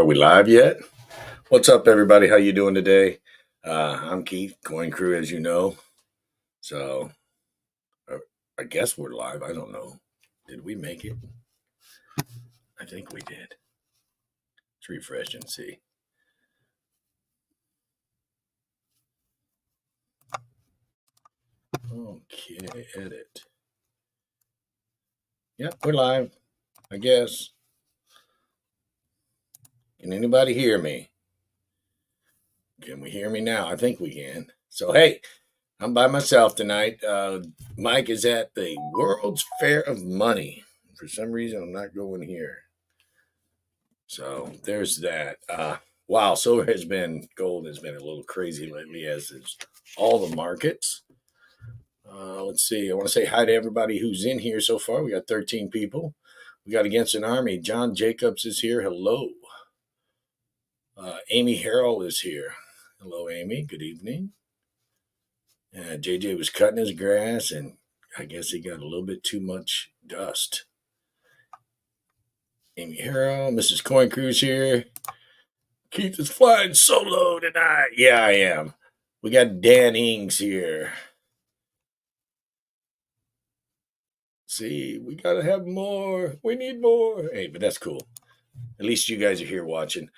Are we live yet? What's up, everybody? How you doing today? I'm Keith, Coin Crew, as you know. So, uh, I guess we're live. I don't know. Did we make it? I think we did. Let's refresh and see. Okay, edit. Yep, we're live. I guess. Can anybody hear me? Can we hear me now? I think we can. So, hey, I'm by myself tonight. Mike is at the World's Fair of Money. For some reason, I'm not going here. So there's that. Wow, gold has been a little crazy lately, as is all the markets. Let's see. I want to say hi to everybody who's in here so far. We got 13 people. We got Against an Army. John Jacobs is here. Hello. Amy Harrell is here. Hello, Amy. Good evening. JJ was cutting his grass, and I guess he got a little bit too much dust. Amy Harrell, Mrs. Coin Crew's here. Keith is flying solo tonight. Yeah, I am. We got Dan Ings here. See, we gotta have more. We need more. Hey, but that's cool. At least you guys are here watching.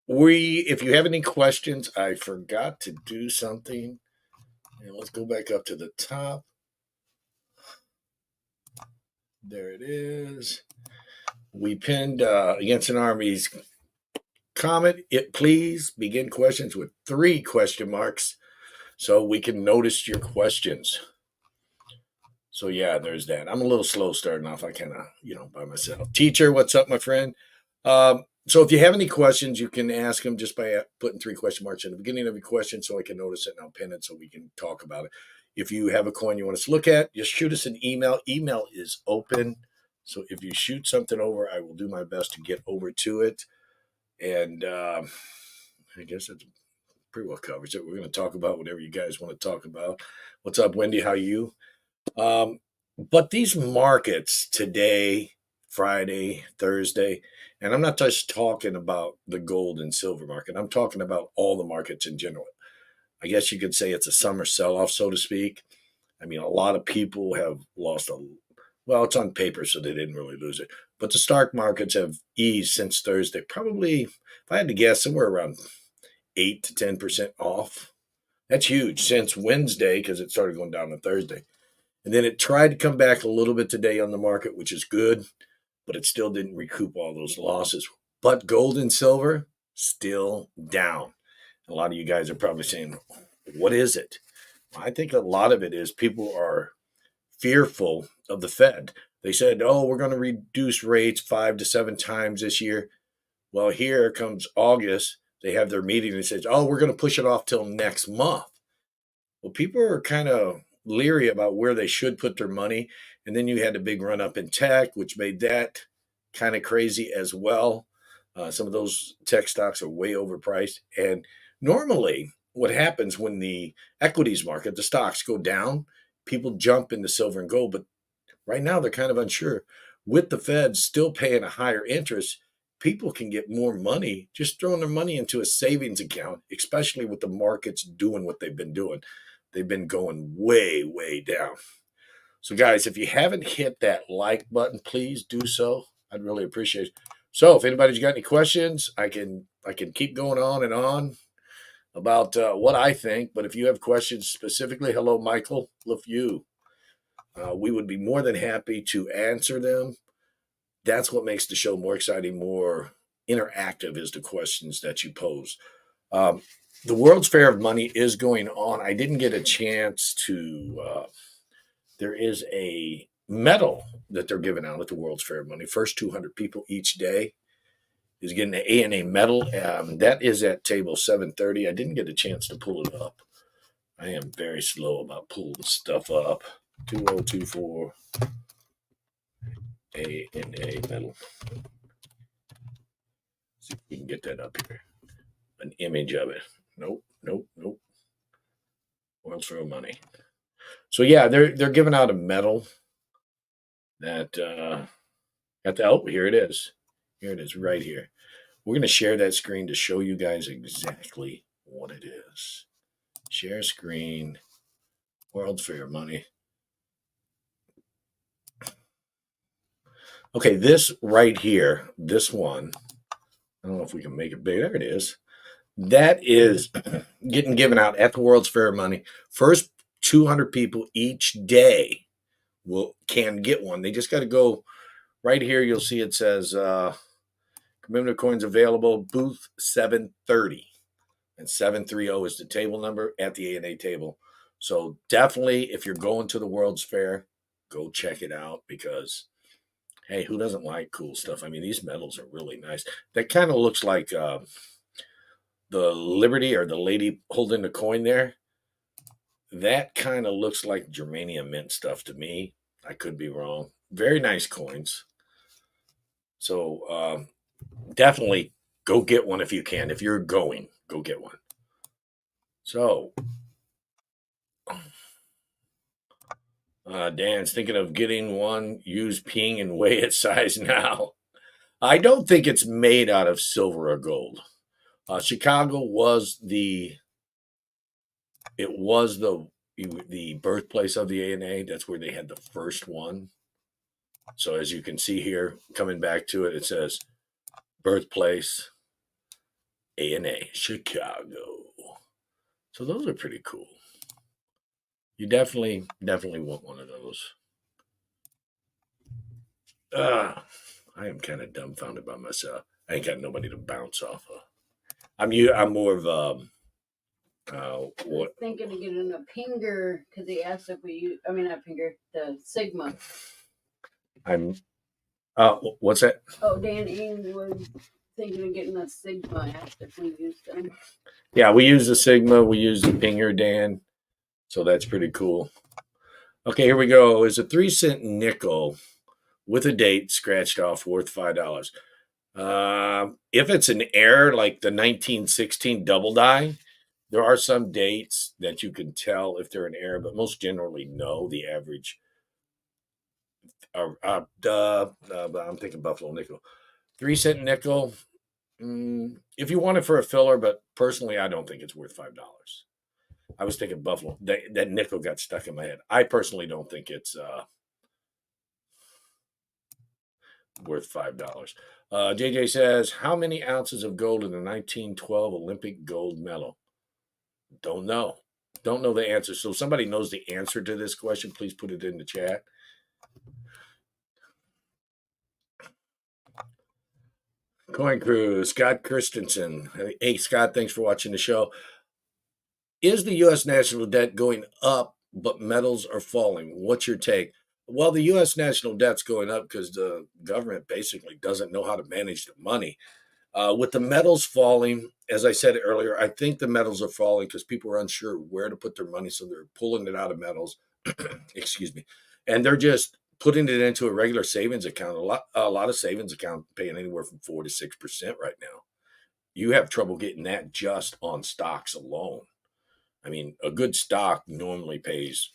If you have any questions, I forgot to do something. And let's go back up to the top. There it is. We pinned Against an Army's comment. Please begin questions with 3 question marks so we can notice your questions. So yeah, there's that. I'm a little slow starting off. I kind of, by myself. Teacher, what's up, my friend? So if you have any questions, you can ask them just by putting 3 question marks in the beginning of your question so I can notice it and I'll pin it so we can talk about it. If you have a coin you want us to look at, just shoot us an email. Email is open. So if you shoot something over, I will do my best to get over to it. And I guess it pretty well covers it. We're going to talk about whatever you guys want to talk about. What's up, Wendy? How are you? But these markets today, Friday, Thursday, and I'm not just talking about the gold and silver market. I'm talking about all the markets in general. I guess you could say it's a summer sell-off, so to speak. I mean, a lot of people have lost well, it's on paper, so they didn't really lose it. But the stock markets have eased since Thursday. Probably, if I had to guess, somewhere around 8 to 10% off. That's huge since Wednesday because it started going down on Thursday. And then it tried to come back a little bit today on the market, which is good, but it still didn't recoup all those losses. But gold and silver still down. A lot of you guys are probably saying, what is it? I think a lot of it is people are fearful of the Fed. They said, we're going to reduce rates 5 to 7 times this year. Well, here comes August. They have their meeting and it says, we're going to push it off till next month. Well, people are kind of leery about where they should put their money. And then you had a big run up in tech, which made that kind of crazy as well. Some of those tech stocks are way overpriced. And normally what happens when the equities market, the stocks go down, people jump into silver and gold. But right now they're kind of unsure. With the Fed still paying a higher interest, people can get more money just throwing their money into a savings account, especially with the markets doing what they've been doing. They've been going way, way down. So, guys, if you haven't hit that like button, please do so. I'd really appreciate it. So, if anybody's got any questions, I can keep going on and on about what I think. But if you have questions specifically, hello, Michael LeFew. We would be more than happy to answer them. That's what makes the show more exciting, more interactive, is the questions that you pose. The World's Fair of Money is going on. I didn't get a chance to. There is a medal that they're giving out at the World's Fair of Money. First 200 people each day is getting an A&A medal. That is at table 730. I didn't get a chance to pull it up. I am very slow about pulling stuff up. 2024 A&A medal. See if we can get that up here. An image of it. Nope. World's Fair of Money. So yeah, they're giving out a medal that here it is. Here it is right here. We're going to share that screen to show you guys exactly what it is. Share screen, World's Fair money. Okay, this right here, this one, I don't know if we can make it big. There it is. That is getting given out at the World's Fair money. First 200 people each day can get one. They just got to go right here. You'll see it says commemorative coins available, booth 730. And 730 is the table number at the A&A table. So definitely, if you're going to the World's Fair, go check it out because, hey, who doesn't like cool stuff? I mean, these medals are really nice. That kind of looks like the Liberty or the lady holding the coin there. That kind of looks like germanium mint stuff to me. I could be wrong. Very nice coins. So definitely go get one if you can. If you're going, go get one. So Dan's thinking of getting one. Use ping and weigh its size now. I don't think it's made out of silver or gold. Chicago was the birthplace of the A&A. That's where they had the first one. So as you can see here, coming back to it, it says birthplace A&A Chicago. So those are pretty cool. You definitely want one of those. I am kind of dumbfounded by myself. I ain't got nobody to bounce off of. I'm more of what? Thinking of getting a pinger because they asked if we use. I mean, not pinger, the Sigma. What's that? Oh, Dan Ing was thinking of getting a Sigma. Asked if we used them. Yeah, we use the Sigma. We use the pinger, Dan. So that's pretty cool. Okay, here we go. Is a 3-cent nickel with a date scratched off worth $5? If it's an error like the 1916 double die, there are some dates that you can tell if they're an error, but most generally, no. The average. I'm thinking Buffalo nickel. 3-cent nickel. If you want it for a filler, but personally, I don't think it's worth $5. I was thinking Buffalo. That nickel got stuck in my head. I personally don't think it's worth $5. JJ says, how many ounces of gold in the 1912 Olympic gold medal? Don't know. Don't know the answer. So if somebody knows the answer to this question, please put it in the chat. Coin Crew, Scott Christensen. Hey, Scott, thanks for watching the show. Is the U.S. national debt going up, but metals are falling? What's your take? Well, the U.S. national debt's going up because the government basically doesn't know how to manage the money. With the metals falling, as I said earlier, I think the metals are falling because people are unsure where to put their money, so they're pulling it out of metals. Excuse me. And they're just putting it into a regular savings account. A lot of savings accounts paying anywhere from 4 to 6% right now. You have trouble getting that just on stocks alone. I mean, a good stock normally pays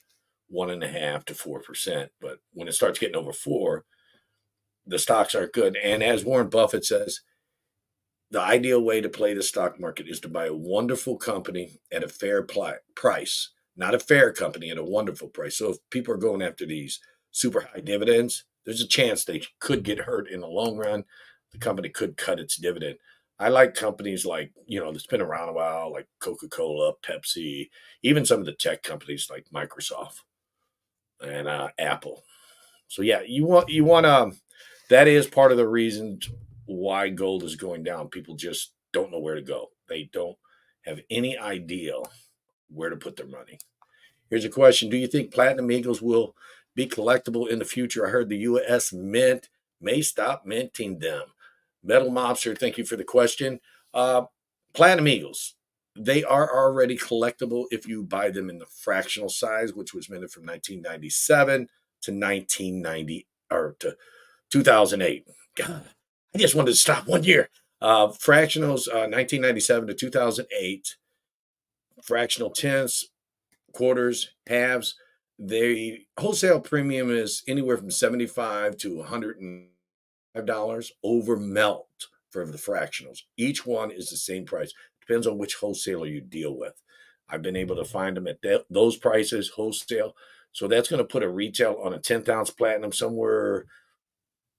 1.5 to 4%, but when it starts getting over 4, the stocks aren't good. And as Warren Buffett says, the ideal way to play the stock market is to buy a wonderful company at a fair price, not a fair company at a wonderful price. So if people are going after these super high dividends, there's a chance they could get hurt in the long run. The company could cut its dividend. I like companies like, that's been around a while, like Coca-Cola, Pepsi, even some of the tech companies like Microsoft and Apple. So yeah, you want that is part of the reason why gold is going down. People just don't know where to go. They don't have any idea where to put their money. Here's a question. Do you think Platinum Eagles will be collectible in the future? I heard the U.S. Mint may stop minting them. Metal Mobster, thank you for the question. Platinum Eagles, they are already collectible if you buy them in the fractional size, which was minted from 1997 to 1990 or to 2008. God, I just wanted to stop 1 year. Fractionals, 1997 to 2008. Fractional tenths, quarters, halves. The wholesale premium is anywhere from $75 to $105 over melt. for the fractionals. Each one is the same price. Depends on which wholesaler you deal with. I've been able to find them at those prices, wholesale. So that's going to put a retail on a 10th ounce platinum somewhere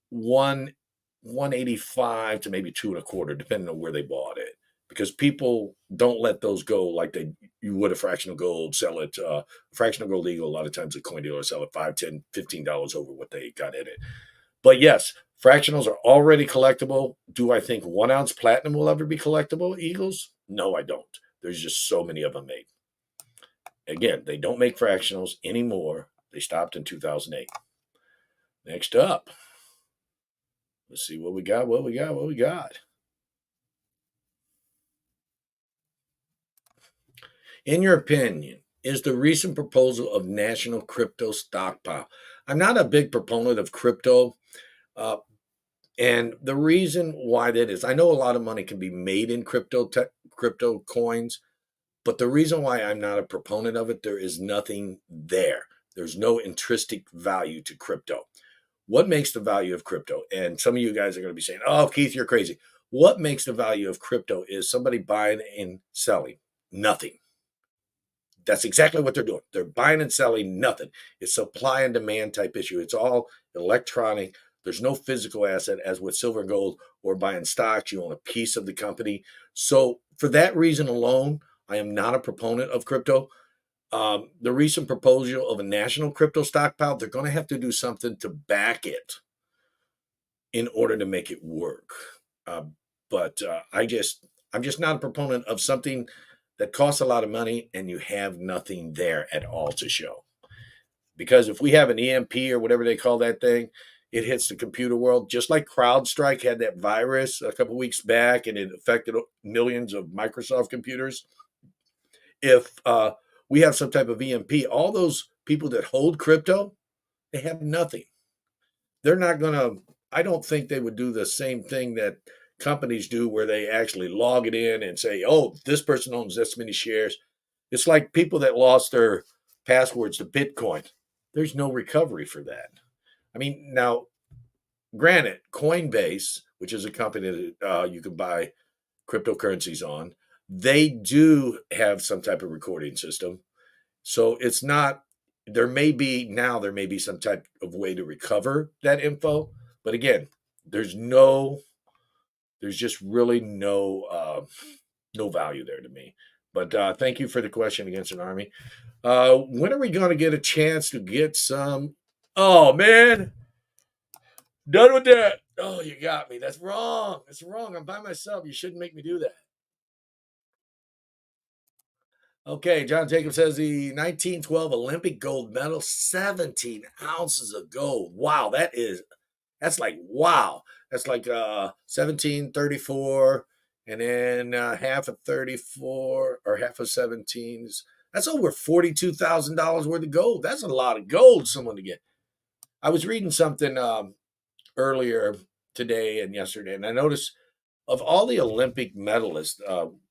one 185 to maybe two and a quarter, depending on where they bought it. Because people don't let those go like you would a fractional gold, sell it. Fractional gold eagle, a lot of times the coin dealers sell it $5, $10, $15 over what they got in it. But yes, fractionals are already collectible. Do I think 1 ounce platinum will ever be collectible, Eagles? No, I don't. There's just so many of them made. Again, they don't make fractionals anymore. They stopped in 2008. Next up, let's see what we got. In your opinion, is the recent proposal of national crypto stockpile? I'm not a big proponent of crypto. Uh, and the reason why that is, I know a lot of money can be made in crypto coins, but the reason why I'm not a proponent of it, there is nothing there. There's no intrinsic value to crypto. What makes the value of crypto? And some of you guys are going to be saying, oh, Keith, you're crazy. What makes the value of crypto is somebody buying and selling. Nothing. That's exactly what they're doing. They're buying and selling nothing. It's supply and demand type issue. It's all electronic. There's no physical asset as with silver and gold or buying stocks. You own a piece of the company. So for that reason alone, I am not a proponent of crypto. The recent proposal of a national crypto stockpile, they're going to have to do something to back it in order to make it work. But I'm just not a proponent of something that costs a lot of money and you have nothing there at all to show. Because if we have an EMP or whatever they call that thing, it hits the computer world, just like CrowdStrike had that virus a couple weeks back and it affected millions of Microsoft computers. If we have some type of EMP, all those people that hold crypto, they have nothing. They're not going to, I don't think they would do the same thing that companies do where they actually log it in and say, oh, this person owns this many shares. It's like people that lost their passwords to Bitcoin. There's no recovery for that. I mean, now, granted, Coinbase, which is a company that you can buy cryptocurrencies on, they do have some type of recording system. So it's not, there may be some type of way to recover that info. But again, there's just really no value there to me. But thank you for the question against an army. When are we going to get a chance to get some? Oh, man. Done with that. Oh, you got me. That's wrong. That's wrong. I'm by myself. You shouldn't make me do that. Okay, John Jacob says the 1912 Olympic gold medal, 17 ounces of gold. Wow, that's like wow. That's like 1734, and then half of 34 or half of 17s. That's over $42,000 worth of gold. That's a lot of gold someone to get. I was reading something earlier today and yesterday, and I noticed of all the Olympic medalists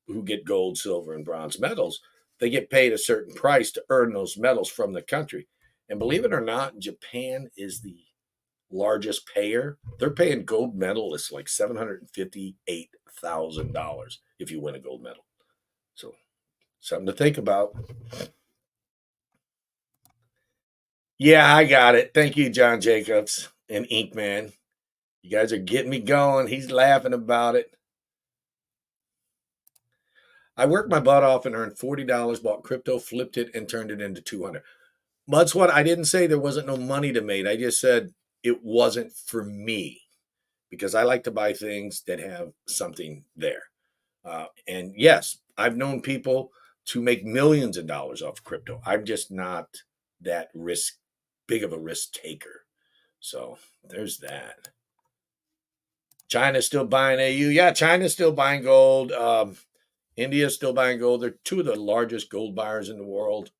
who get gold, silver, and bronze medals, they get paid a certain price to earn those medals from the country. And believe it or not, Japan is the largest payer. They're paying gold medalists like $758,000 if you win a gold medal. So something to think about. Yeah, I got it. Thank you, John Jacobs and Inkman. You guys are getting me going. He's laughing about it. I worked my butt off and earned $40, bought crypto, flipped it, and turned it into 200. That's what I didn't say there wasn't no money to make. I just said it wasn't for me because I like to buy things that have something there. And yes, I've known people to make millions of dollars off crypto. I'm just not that big of a risk taker. So there's that. China's still buying AU. Yeah, China's still buying gold. India's still buying gold. They're two of the largest gold buyers in the world.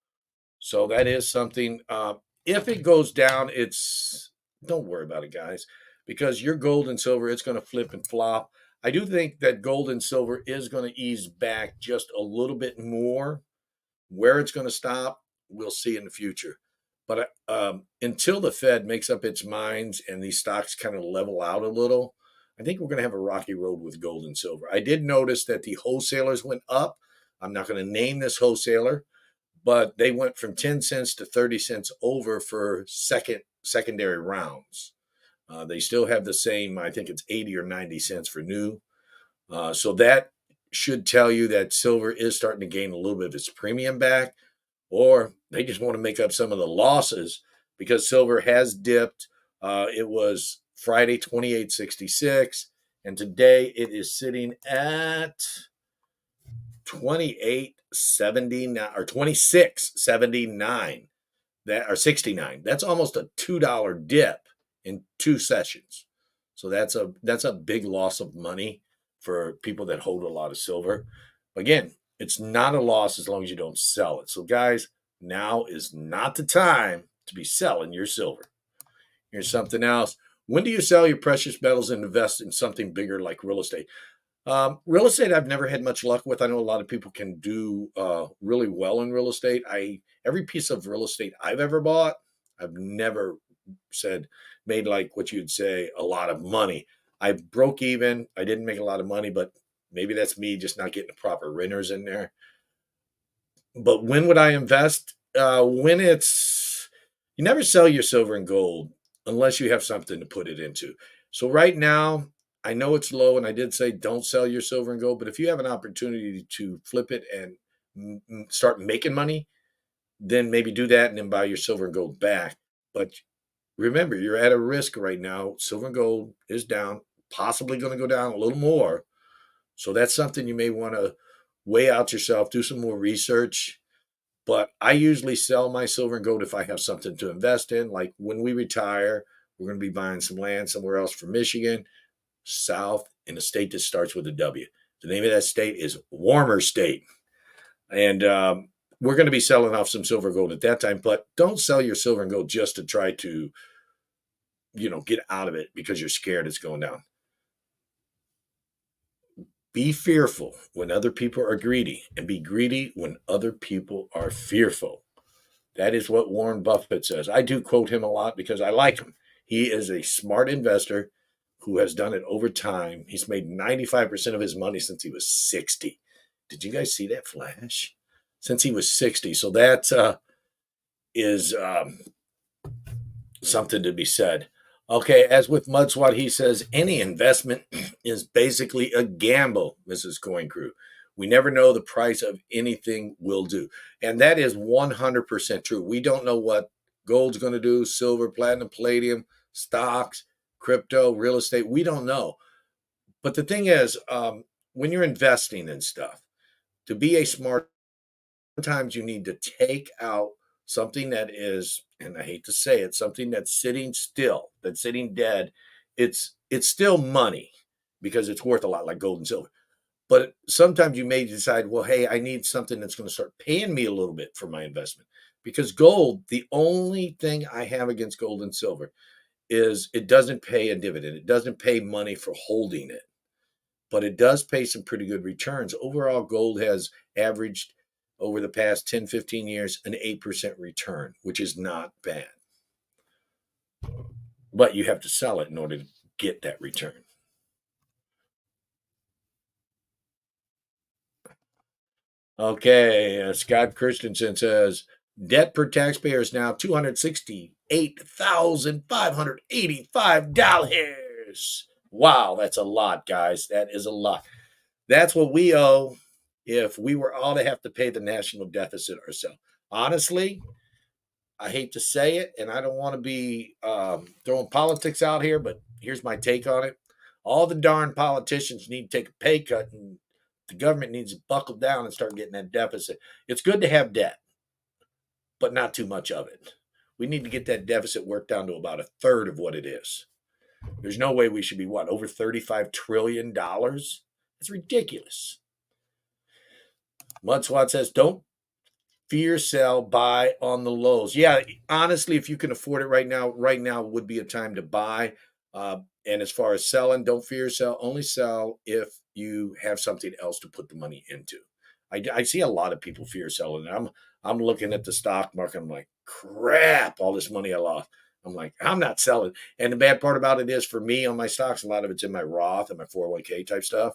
So that is something. If it goes down, don't worry about it, guys, because your gold and silver, it's going to flip and flop. I do think that gold and silver is going to ease back just a little bit more. Where it's going to stop, we'll see in the future. But until the Fed makes up its minds and these stocks kind of level out a little, I think we're going to have a rocky road with gold and silver. I did notice that the wholesalers went up. I'm not going to name this wholesaler, but they went from 10 cents to 30 cents over for secondary rounds. They still have the same, I think it's 80 or 90 cents for new. So that should tell you that silver is starting to gain a little bit of its premium back, or they just want to make up some of the losses because silver has dipped. It was Friday 28.66, and today it is sitting at 28.79 or 26.79, that or 69. That's almost a $2 dip in 2 sessions. So that's a big loss of money for people that hold a lot of silver. Again, it's not a loss as long as you don't sell it. So guys, now is not the time to be selling your silver. Here's something else. When do you sell your precious metals and invest in something bigger like real estate? Real estate, I've never had much luck with. I know a lot of people can do really well in real estate. Every piece of real estate I've ever bought, I've never made like what you'd say a lot of money. I broke even. I didn't make a lot of money, but maybe that's me just not getting the proper renters in there. But when would I invest? When you never sell your silver and gold unless you have something to put it into. So right now, I know it's low, and I did say don't sell your silver and gold, but if you have an opportunity to flip it and start making money, then maybe do that and then buy your silver and gold back. But remember, you're at a risk right now. Silver and gold is down, possibly going to go down a little more. So that's something you may want to weigh out yourself, do some more research. But I usually sell my silver and gold if I have something to invest in. Like when we retire, we're going to be buying some land somewhere else from Michigan, south, in a state that starts with a W. The name of that state is Warmer State. And we're going to be selling off some silver and gold at that time. But don't sell your silver and gold just to try to, get out of it because you're scared it's going down. Be fearful when other people are greedy, and be greedy when other people are fearful. That is what Warren Buffett says. I do quote him a lot because I like him. He is a smart investor who has done it over time. He's made 95% of his money since he was 60. Did you guys see that flash? Since he was 60. So that is something to be said. Okay, as with Mudswat, he says, any investment is basically a gamble, Mrs. Coin Crew. We never know the price of anything will do. And that is 100% true. We don't know what gold's going to do, silver, platinum, palladium, stocks, crypto, real estate. We don't know. But the thing is, when you're investing in stuff, to be a smart, sometimes you need to take out something that is, and I hate to say it, something that's sitting still, that's sitting dead. It's still money because it's worth a lot, like gold and silver. But sometimes you may decide, well, hey, I need something that's going to start paying me a little bit for my investment. Because gold, the only thing I have against gold and silver is it doesn't pay a dividend. It doesn't pay money for holding it, but it does pay some pretty good returns. Overall, gold has averaged over the past 10, 15 years an 8% return, which is not bad. But you have to sell it in order to get that return. Okay, Scott Christensen says debt per taxpayer is now $268,585. Wow, that's a lot, guys. That is a lot. That's what we owe if we were all to have to pay the national deficit ourselves. Honestly, I hate to say it, and I don't want to be throwing politics out here, but here's my take on it. All the darn politicians need to take a pay cut, and the government needs to buckle down and start getting that deficit. It's good to have debt, but not too much of it. We need to get that deficit worked down to about a third of what it is. There's no way we should be, over $35 trillion? That's ridiculous. Mudswat says, don't fear sell, buy on the lows. Yeah, honestly, if you can afford it right now would be a time to buy. And as far as selling, don't fear sell. Only sell if you have something else to put the money into. I see a lot of people fear selling. I'm looking at the stock market. I'm like, crap, all this money I lost. I'm like, I'm not selling. And the bad part about it is for me on my stocks, a lot of it's in my Roth and my 401k type stuff.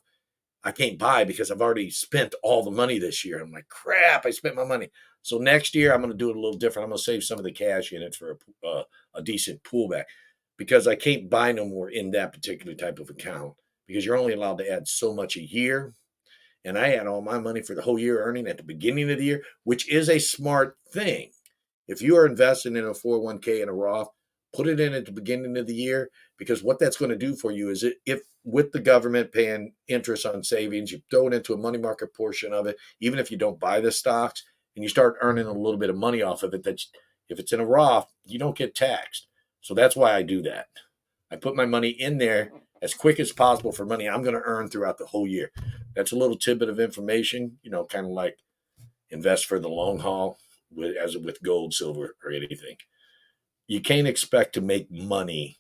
I can't buy because I've already spent all the money this year. I'm like, crap, I spent my money. So next year, I'm going to do it a little different. I'm going to save some of the cash in it for a decent pullback because I can't buy no more in that particular type of account because you're only allowed to add so much a year. And I had all my money for the whole year earning at the beginning of the year, which is a smart thing. If you are investing in a 401k and a Roth, put it in at the beginning of the year because what that's going to do for you is if with the government paying interest on savings, you throw it into a money market portion of it, even if you don't buy the stocks and you start earning a little bit of money off of it, that's if it's in a Roth, you don't get taxed. So that's why I do that. I put my money in there as quick as possible for money I'm going to earn throughout the whole year. That's a little tidbit of information, kind of like invest for the long haul with gold, silver, or anything. You can't expect to make money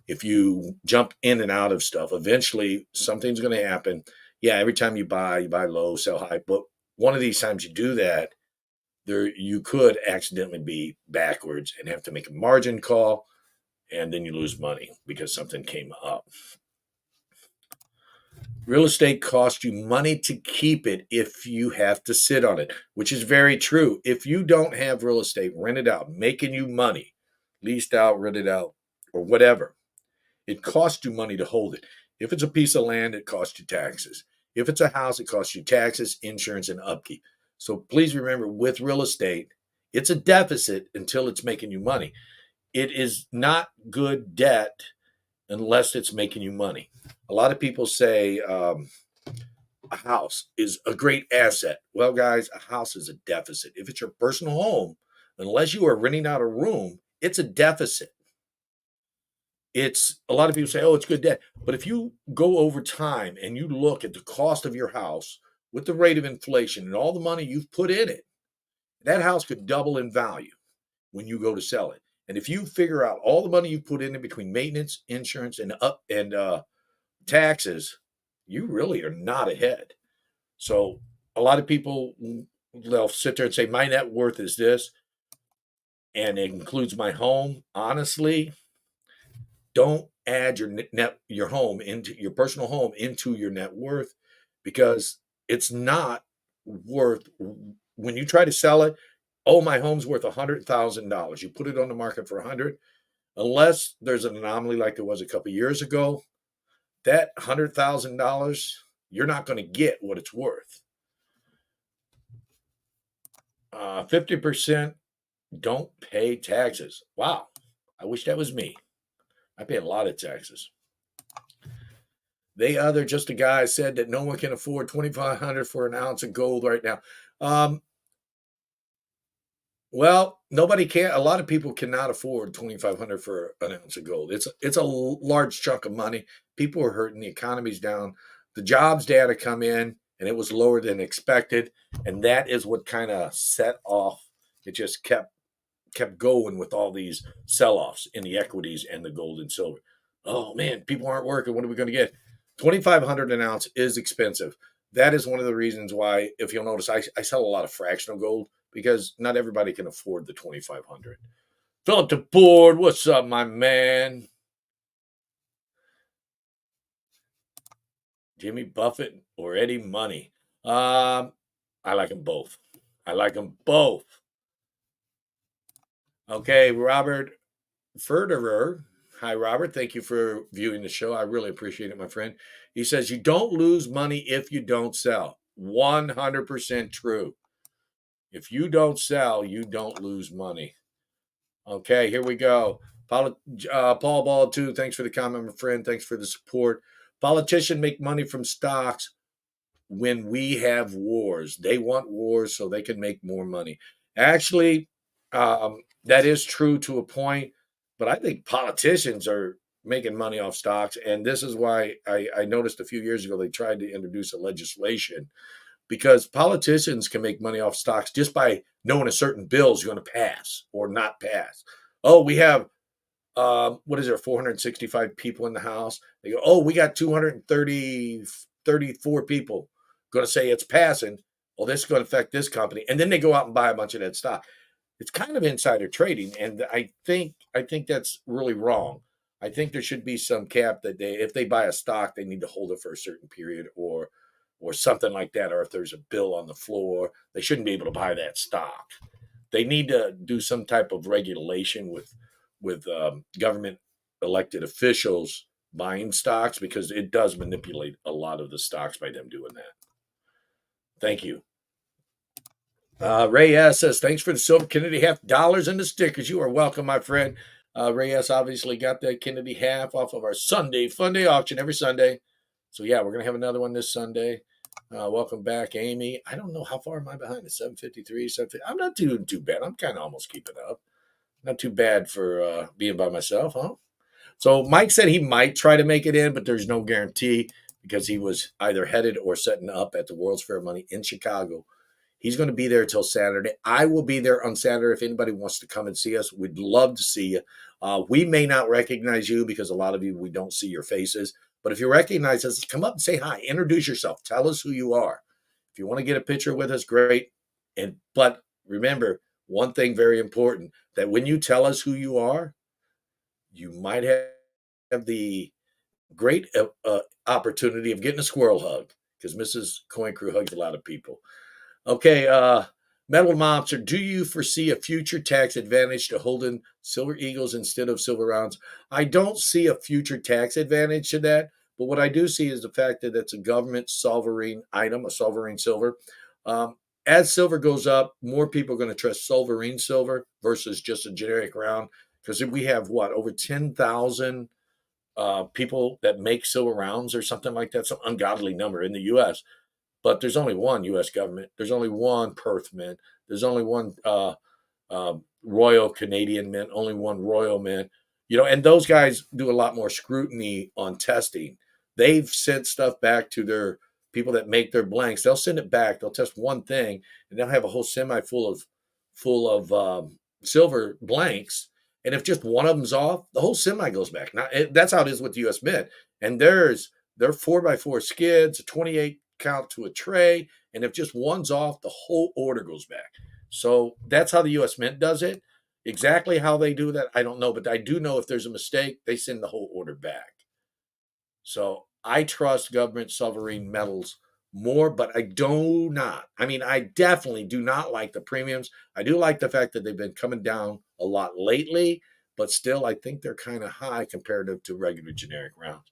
if you jump in and out of stuff. Eventually, something's going to happen. Yeah, every time you buy low, sell high. But one of these times you do that, you could accidentally be backwards and have to make a margin call, and then you lose money because something came up. Real estate costs you money to keep it if you have to sit on it, which is very true. If you don't have real estate rented out, making you money, leased out, rented out, or whatever, it costs you money to hold it. If it's a piece of land, it costs you taxes. If it's a house, it costs you taxes, insurance, and upkeep. So please remember with real estate, it's a deficit until it's making you money. It is not good debt unless it's making you money. A lot of people say a house is a great asset. Well, guys, a house is a deficit. If it's your personal home, unless you are renting out a room, it's a deficit. It's a lot of people say, oh, it's good debt. But if you go over time and you look at the cost of your house with the rate of inflation and all the money you've put in it, that house could double in value when you go to sell it. And if you figure out all the money you put in it between maintenance, insurance, and taxes, you really are not ahead. So a lot of people, they'll sit there and say, my net worth is this, and it includes my home. Honestly, don't add your home into your personal home into your net worth because it's not worth when you try to sell it. Oh, my home's worth $100,000. You put it on the market for 100, unless there's an anomaly like there was a couple of years ago. That $100,000, you're not going to get what it's worth. 50% don't pay taxes. Wow. I wish that was me. I pay a lot of taxes. Just a guy said that no one can afford $2,500 for an ounce of gold right now. Well, nobody can. A lot of people cannot afford $2,500 for an ounce of gold. It's a large chunk of money. People are hurting. The economy's down. The jobs data come in, and it was lower than expected, and that is what kind of set off. It just kept going with all these sell-offs in the equities and the gold and silver. Oh man, people aren't working. What are we going to get? $2,500 an ounce is expensive. That is one of the reasons why, if you'll notice, I sell a lot of fractional gold because not everybody can afford the $2,500. Philip the board, what's up, my man? Jimmy Buffett or Eddie Money? I like them both. Okay, Robert Ferderer. Hi, Robert. Thank you for viewing the show. I really appreciate it, my friend. He says, you don't lose money if you don't sell. 100% true. If you don't sell, you don't lose money. Okay, here we go. Paul Ball, too. Thanks for the comment, my friend. Thanks for the support. Politicians make money from stocks when we have wars. They want wars so they can make more money. Actually, that is true to a point, but I think politicians are making money off stocks. And this is why I noticed a few years ago they tried to introduce a legislation because politicians can make money off stocks just by knowing a certain bill is going to pass or not pass. Oh, we have, 465 people in the House. They go, oh, we got 234 people going to say it's passing. Well, this is going to affect this company. And then they go out and buy a bunch of that stock. it's kind of insider trading, and I think that's really wrong. I think there should be some cap that if they buy a stock, they need to hold it for a certain period, or something like that. Or if there's a bill on the floor, they shouldn't be able to buy that stock. They need to do some type of regulation with government elected officials buying stocks, because it does manipulate a lot of the stocks by them doing that. Thank you. Ray S says, thanks for the silver Kennedy half dollars and the stickers. You are welcome, my friend. Ray S obviously got that Kennedy half off of our Sunday Fun Day auction every Sunday. So, yeah, we're going to have another one this Sunday. Welcome back, Amy. I don't know how far am I behind. It's 7:53, 7:50. I'm not doing too bad. I'm kind of almost keeping up. Not too bad for being by myself, huh? So Mike said he might try to make it in, but there's no guarantee, because he was either headed or setting up at the World's Fair Money in Chicago. He's going to be there until Saturday. I will be there on Saturday if anybody wants to come and see us. We'd love to see you. We may not recognize you, because a lot of you, we don't see your faces. But if you recognize us, come up and say hi. Introduce yourself. Tell us who you are. If you want to get a picture with us, great. But remember, one thing very important, that when you tell us who you are, you might have the great opportunity of getting a squirrel hug, because Mrs. Coin Crew hugs a lot of people. Okay, Metal Mobster, do you foresee a future tax advantage to holding silver eagles instead of silver rounds? I don't see a future tax advantage to that, but what I do see is the fact that it's a government sovereign item, a sovereign silver. As silver goes up, more people are going to trust sovereign silver versus just a generic round, because we have over 10,000 people that make silver rounds or something like that, some ungodly number in the U.S. But there's only one U.S. government. There's only one Perth Mint. There's only one Royal Canadian Mint. Only one Royal Mint. And those guys do a lot more scrutiny on testing. They've sent stuff back to their people that make their blanks. They'll send it back. They'll test one thing, and they'll have a whole semi full of silver blanks. And if just one of them's off, the whole semi goes back. Now, that's how it is with the U.S. Mint. And they're 4x4 skids, a 28 count to a tray, and if just one's off, the whole order goes back. So that's how the U.S. Mint does it. Exactly how they do that, I don't know, but I do know if there's a mistake, they send the whole order back. So I trust government sovereign metals more, but I definitely do not like the premiums. I do like the fact that they've been coming down a lot lately, but still I think they're kind of high comparative to regular generic rounds.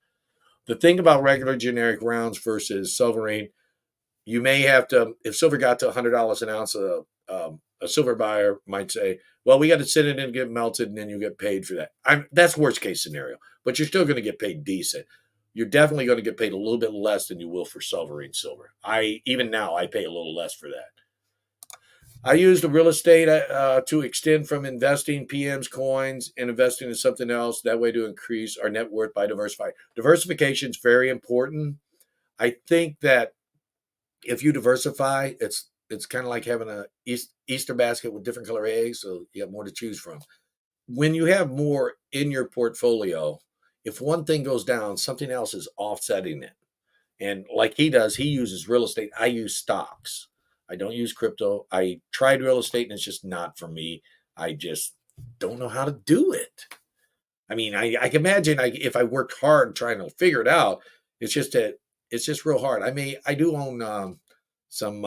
The thing about regular generic rounds versus sovereign, you may have to, if silver got to $100 an ounce, a silver buyer might say, well, we got to sit it and get melted, and then you get paid for that. That's worst case scenario, but you're still going to get paid decent. You're definitely going to get paid a little bit less than you will for sovereign silver. Even now, I pay a little less for that. I use the real estate to extend from investing PM's coins and investing in something else. That way to increase our net worth by diversifying. Diversification is very important. I think that if you diversify, it's kind of like having a Easter basket with different color eggs, so you have more to choose from. When you have more in your portfolio, if one thing goes down, something else is offsetting it. And like he does, he uses real estate. I use stocks. I don't use crypto. I tried real estate, and it's just not for me. I just don't know how to do it. I mean, I can imagine if I worked hard trying to figure it out. It's just real hard. I do own some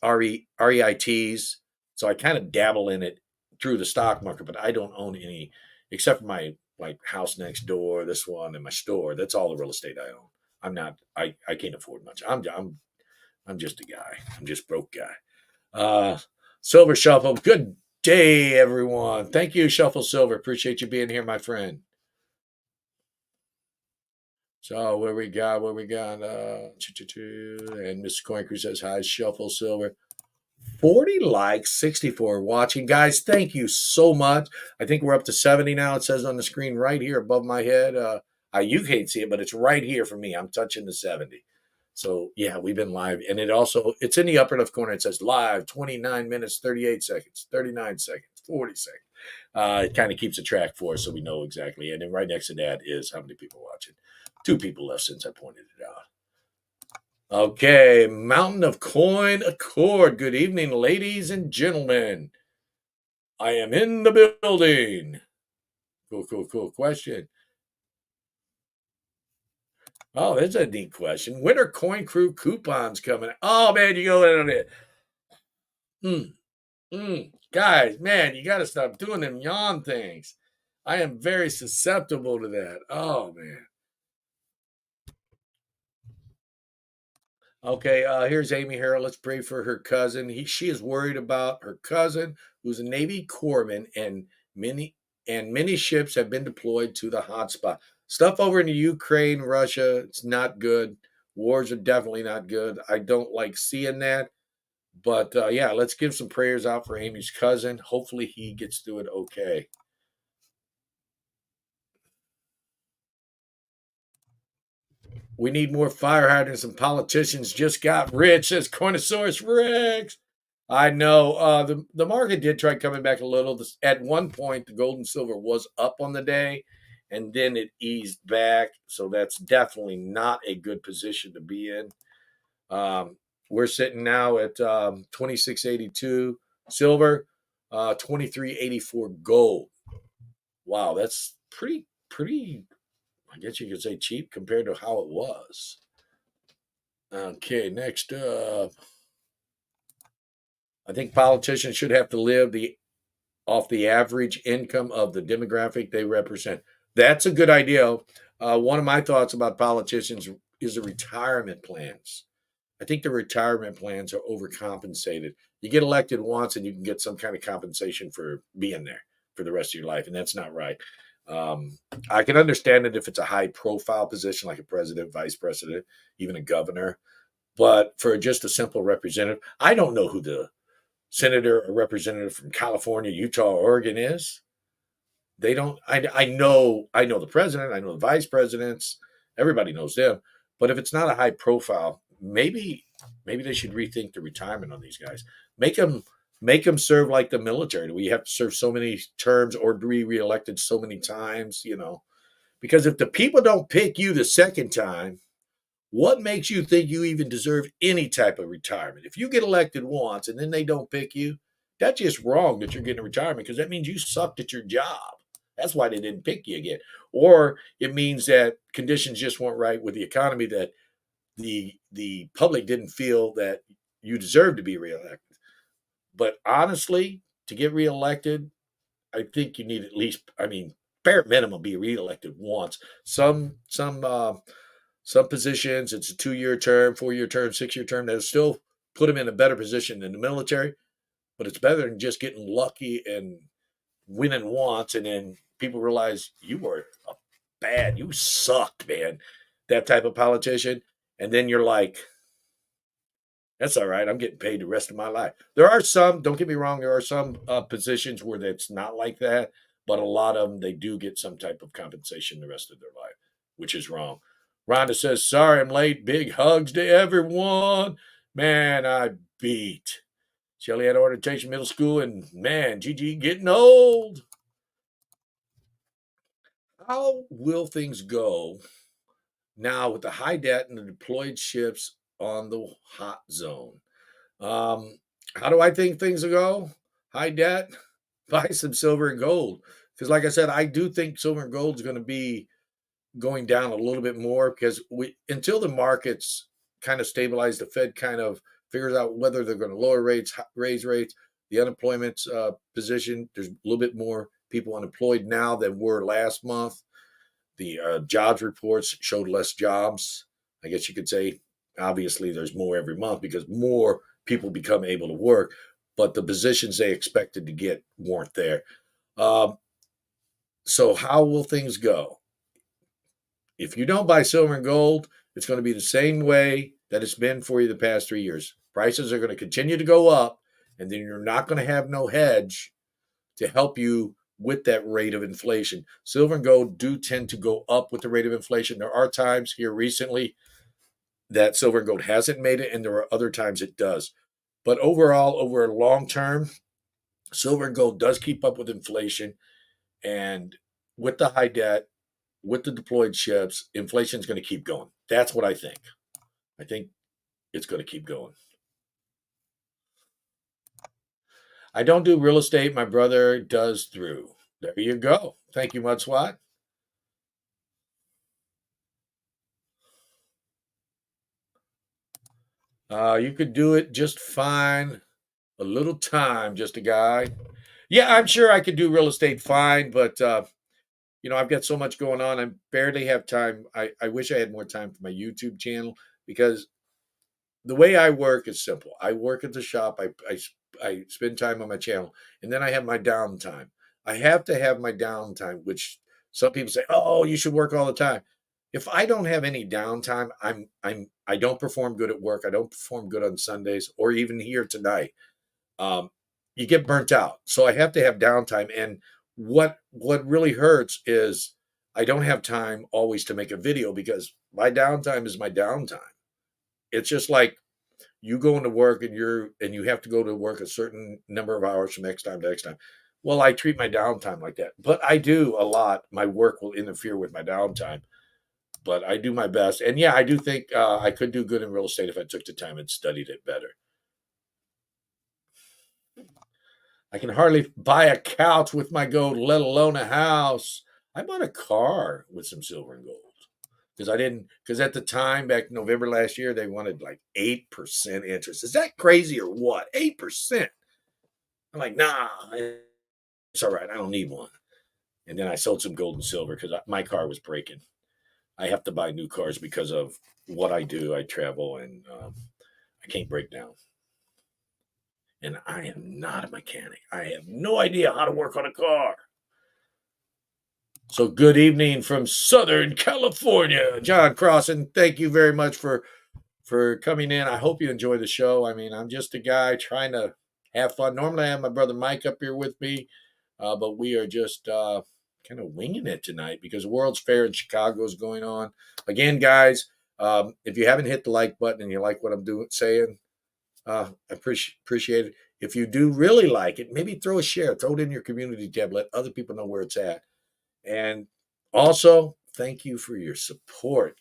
REITs, so I kind of dabble in it through the stock market, but I don't own any except for my house next door, this one, and my store. That's all the real estate I own. I'm not. I can't afford much. I'm just a guy. I'm just broke guy. Silver Shuffle. Good day, everyone. Thank you, Shuffle Silver. Appreciate you being here, my friend. So where we got? And Mr. Coin Crew says hi, Shuffle Silver. 40 likes, 64 watching. Guys, thank you so much. I think we're up to 70 now. It says on the screen right here above my head. You can't see it, but it's right here for me. I'm touching the 70. So yeah, we've been live. And it's in the upper left corner. It says live, 29 minutes, 38 seconds, 39 seconds, 40 seconds. It kind of keeps a track for us so we know exactly. And then right next to that is how many people watching. 2 people left since I pointed it out. Okay, Mountain of Coin Accord. Good evening, ladies and gentlemen. I am in the building. Cool question. Oh, that's a neat question. When are Coin Crew coupons coming? Oh man, you go in on it. Guys, man, you got to stop doing them yawn things. I am very susceptible to that. Oh man. Okay, here's Amy Harrell. Let's pray for her cousin. She is worried about her cousin, who's a Navy corpsman, and many ships have been deployed to the hotspot. Stuff over in the Ukraine, Russia, it's not good. Wars are definitely not good. I don't like seeing that. But yeah, let's give some prayers out for Amy's cousin. Hopefully, he gets through it okay. We need more fire hydrants and politicians just got rich, says Cornosaurus Rex. I know the market did try coming back a little. At one point, the gold and silver was up on the day, and then it eased back. So that's definitely not a good position to be in. We're sitting now at 26.82 silver, 23.84 gold. Wow, that's pretty. I guess you could say cheap compared to how it was. Okay, next up. I think politicians should have to live off the average income of the demographic they represent. That's a good idea. One of my thoughts about politicians is the retirement plans. I think the retirement plans are overcompensated. You get elected once and you can get some kind of compensation for being there for the rest of your life, and that's not right. Um, I can understand it if it's a high profile position like a president, vice president, even a governor. But for just a simple representative, I don't know who the senator or representative from California, Utah, or Oregon is. They don't. I know the president. I know the vice presidents. Everybody knows them. But if it's not a high profile, maybe they should rethink the retirement on these guys. Make them serve like the military. Do we have to serve so many terms or be reelected so many times? Because if the people don't pick you the second time, what makes you think you even deserve any type of retirement? If you get elected once and then they don't pick you, that's just wrong that you're getting a retirement because that means you sucked at your job. That's why they didn't pick you again. Or it means that conditions just weren't right with the economy that the public didn't feel that you deserve to be reelected. But honestly, to get reelected, I think you need at least, bare minimum, be reelected once. Some positions, it's a 2-year term, 4-year term, 6-year term. That'll still put them in a better position in the military, but it's better than just getting lucky and winning once, and then people realize you were you sucked, man. That type of politician, and then you're like, that's all right. I'm getting paid the rest of my life. There are some, don't get me wrong, there are some positions where that's not like that, but a lot of them, they do get some type of compensation the rest of their life, which is wrong. Rhonda says, sorry I'm late. Big hugs to everyone. Man, I beat. Shelly had orientation middle school, and man, Gigi getting old. How will things go now with the high debt and the deployed ships on the hot zone? Um, how do I think things will go? High debt, buy some silver and gold. Because, like I said, I do think silver and gold is going to be going down a little bit more because until the markets kind of stabilize, the Fed kind of figures out whether they're going to lower rates, raise rates. The unemployment position, there's a little bit more people unemployed now than were last month. The jobs reports showed less jobs. I guess you could say, obviously, there's more every month because more people become able to work, but the positions they expected to get weren't there. Um, so, how will things go? If you don't buy silver and gold, it's going to be the same way that it's been for you the past 3 years. Prices are going to continue to go up, and then you're not going to have no hedge to help you with that rate of inflation. Silver and gold do tend to go up with the rate of inflation. There are times here recently that silver and gold hasn't made it, and there are other times it does. But overall, over a long term, silver and gold does keep up with inflation. And with the high debt, with the deployed ships, inflation is going to keep going. That's what I think. I think it's going to keep going. I don't do real estate. My brother does through. There you go. Thank you, Mudswat. You could do it just fine. A little time, just a guy. Yeah, I'm sure I could do real estate fine, but I've got so much going on. I barely have time. I wish I had more time for my YouTube channel because the way I work is simple. I work at the shop. I spend time on my channel, and then I have my downtime. I have to have my downtime, which some people say, "Oh, you should work all the time." If I don't have any downtime, I don't perform good at work. I don't perform good on Sundays or even here tonight. Um, you get burnt out, so I have to have downtime. And what really hurts is I don't have time always to make a video because my downtime is my downtime. It's just like you going to work and you have to go to work a certain number of hours from X time to X time. Well, I treat my downtime like that, but I do a lot. My work will interfere with my downtime, but I do my best. And yeah, I do think I could do good in real estate if I took the time and studied it better. I can hardly buy a couch with my gold, let alone a house. I bought a car with some silver and gold because at the time back in November last year they wanted like 8% interest. Is that crazy or what? 8%. I'm like, nah, it's all right. I don't need one. And then I sold some gold and silver because my car was breaking. I have to buy new cars because of what I do. I travel and I can't break down. And I am not a mechanic. I have no idea how to work on a car. So good evening from Southern California, John Crossan. Thank you very much for coming in. I hope you enjoy the show. I mean, I'm just a guy trying to have fun. Normally, I have my brother Mike up here with me, but we are just kind of winging it tonight because the World's Fair in Chicago is going on. Again, guys, if you haven't hit the like button and you like what I'm saying, I appreciate it. If you do really like it, maybe throw a share, throw it in your community tab, let other people know where it's at. And also, thank you for your support.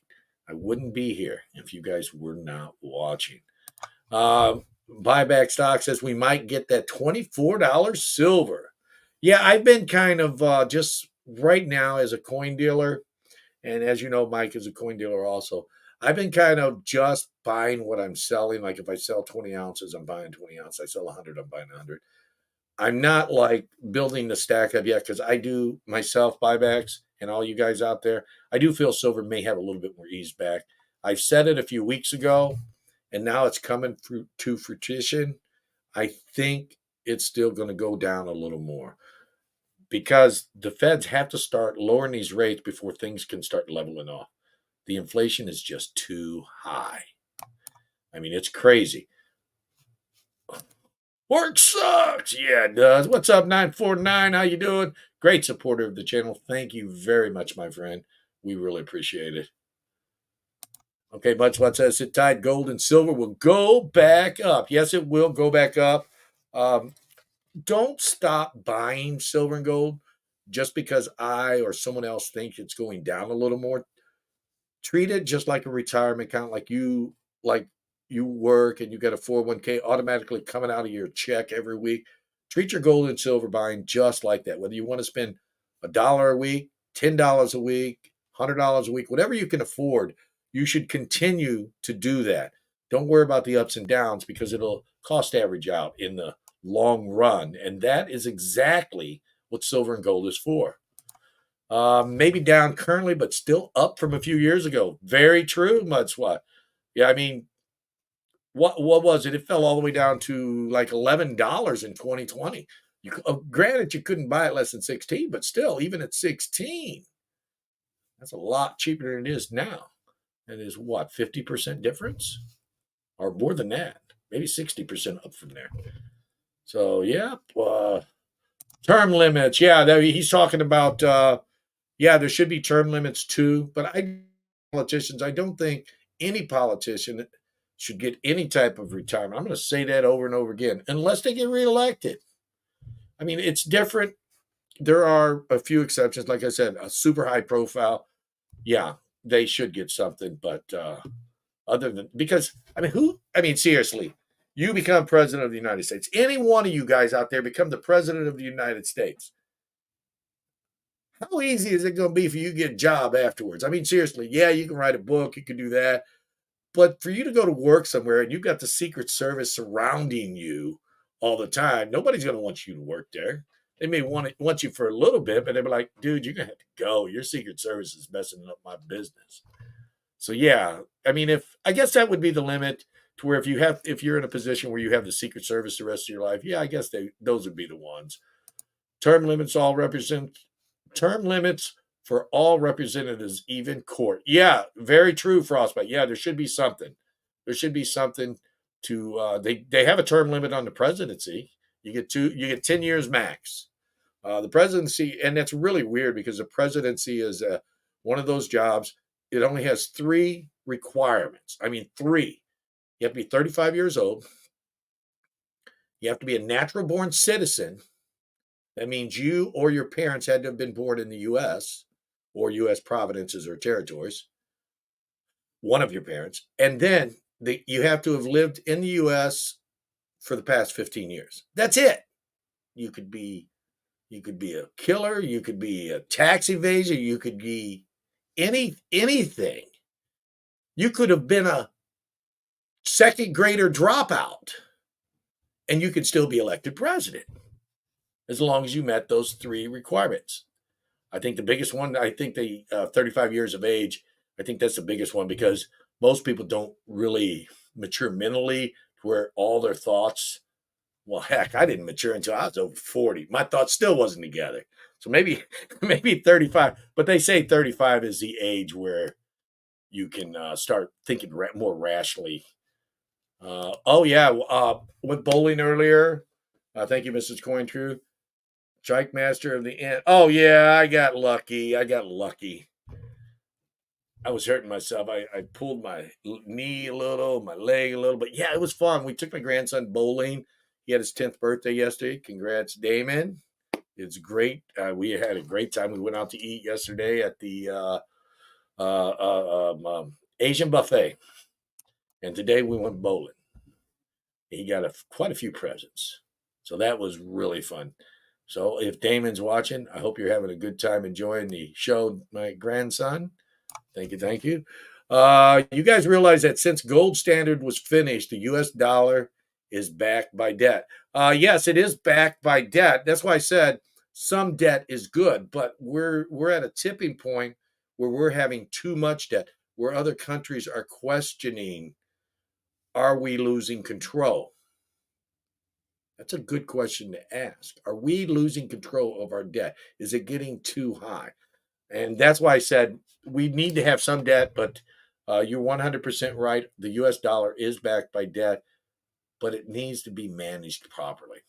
I wouldn't be here if you guys were not watching. Buyback stock says we might get that $24 silver. Yeah, I've been kind of just right now as a coin dealer. And as you know, Mike is a coin dealer also. I've been kind of just buying what I'm selling. Like if I sell 20 ounces, I'm buying 20 ounces. I sell 100, I'm buying 100. I'm not like building the stack up yet because I do myself buybacks and all you guys out there. I do feel silver may have a little bit more ease back. I've said it a few weeks ago and now it's coming to fruition. I think it's still going to go down a little more because the feds have to start lowering these rates before things can start leveling off. The inflation is just too high. I mean, it's crazy. Work sucks. Yeah, it does. What's up, 949? How you doing? Great supporter of the channel. Thank you very much, my friend. We really appreciate it. Okay, Mudswat says it tied gold and silver will go back up. Yes, it will go back up. Um, don't stop buying silver and gold just because I or someone else think it's going down a little more. Treat it just like a retirement account, like you work and you get a 401k automatically coming out of your check every week. Treat your gold and silver buying just like that. Whether you want to spend $1 a week, $10 a week, $100 a week, whatever you can afford, you should continue to do that. Don't worry about the ups and downs because it'll cost average out in the long run. And that is exactly what silver and gold is for. Maybe down currently, but still up from a few years ago. Very true, Mudswat. Yeah, I mean, what was it? It fell all the way down to like $11 in 2020. Granted, you couldn't buy it less than 16, but still, even at 16, that's a lot cheaper than it is now. It is what, 50% difference, or more than that? Maybe 60% up from there. So yeah, term limits. Yeah, he's talking about. Yeah, there should be term limits too, but politicians, I don't think any politician should get any type of retirement. I'm going to say that over and over again, unless they get reelected. I mean, it's different. There are a few exceptions. Like I said, a super high profile. Yeah, they should get something, but other than because I mean, seriously, You become president of the United States. Any one of you guys out there become the president of the United States. How easy is it going to be for you to get a job afterwards? I mean, seriously, yeah, you can write a book, you can do that. But for you to go to work somewhere and you've got the Secret Service surrounding you all the time, nobody's going to want you to work there. They may want you for a little bit, but they'll be like, dude, you're going to have to go. Your Secret Service is messing up my business. So yeah, I mean, if I guess that would be the limit to where if you're in a position where you have the Secret Service the rest of your life, yeah, I guess those would be the ones. Term limits all represent term limits for all representatives, even court. Yeah, very true, Frostbite. Yeah, there should be something. There should be something to they have a term limit on the presidency. You get 10 years max. The presidency, and that's really weird because the presidency is one of those jobs. It only has three requirements. I mean, three. You have to be 35 years old. You have to be a natural born citizen. That means you or your parents had to have been born in the U.S. or U.S. provinces or territories, one of your parents. And then you have to have lived in the U.S. for the past 15 years. That's it. You could be a killer. You could be a tax evasion. You could be anything. You could have been a second grader dropout, and you could still be elected president as long as you met those three requirements. I think the biggest one, I think the 35 years of age, I think that's the biggest one because most people don't really mature mentally to where all their thoughts, well, heck, I didn't mature until I was over 40. My thoughts still wasn't together. So maybe 35, but they say 35 is the age where you can start thinking more rationally. Oh, yeah, went bowling earlier. Thank you, Mrs. Cointrew. Strike master of the end. Oh yeah, I got lucky. I was hurting myself. I pulled my knee a little, my leg a little, but yeah, it was fun. We took my grandson bowling. He had his 10th birthday yesterday. Congrats, Damon. It's great. We had a great time. We went out to eat yesterday at the Asian buffet, and today we went bowling. He got quite a few presents, so that was really fun. So if Damon's watching, I hope you're having a good time enjoying the show, my grandson. Thank you, thank you. You guys realize that since gold standard was finished, the U.S. dollar is backed by debt. Yes, it is backed by debt. That's why I said some debt is good, but we're at a tipping point where we're having too much debt, where other countries are questioning, are we losing control? That's a good question to ask. Are we losing control of our debt? Is it getting too high? And that's why I said we need to have some debt, but you're 100% right. The US dollar is backed by debt, but it needs to be managed properly.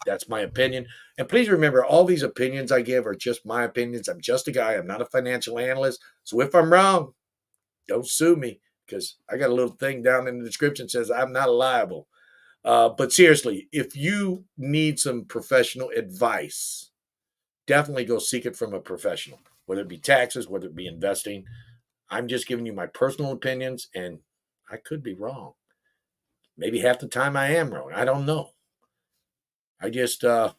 That's my opinion. And please remember, all these opinions I give are just my opinions. I'm just a guy. I'm not a financial analyst. So if I'm wrong, don't sue me because I got a little thing down in the description that says I'm not liable. But seriously, if you need some professional advice, definitely go seek it from a professional, whether it be taxes, whether it be investing. I'm just giving you my personal opinions, and I could be wrong. Maybe half the time I am wrong. I don't know. I just do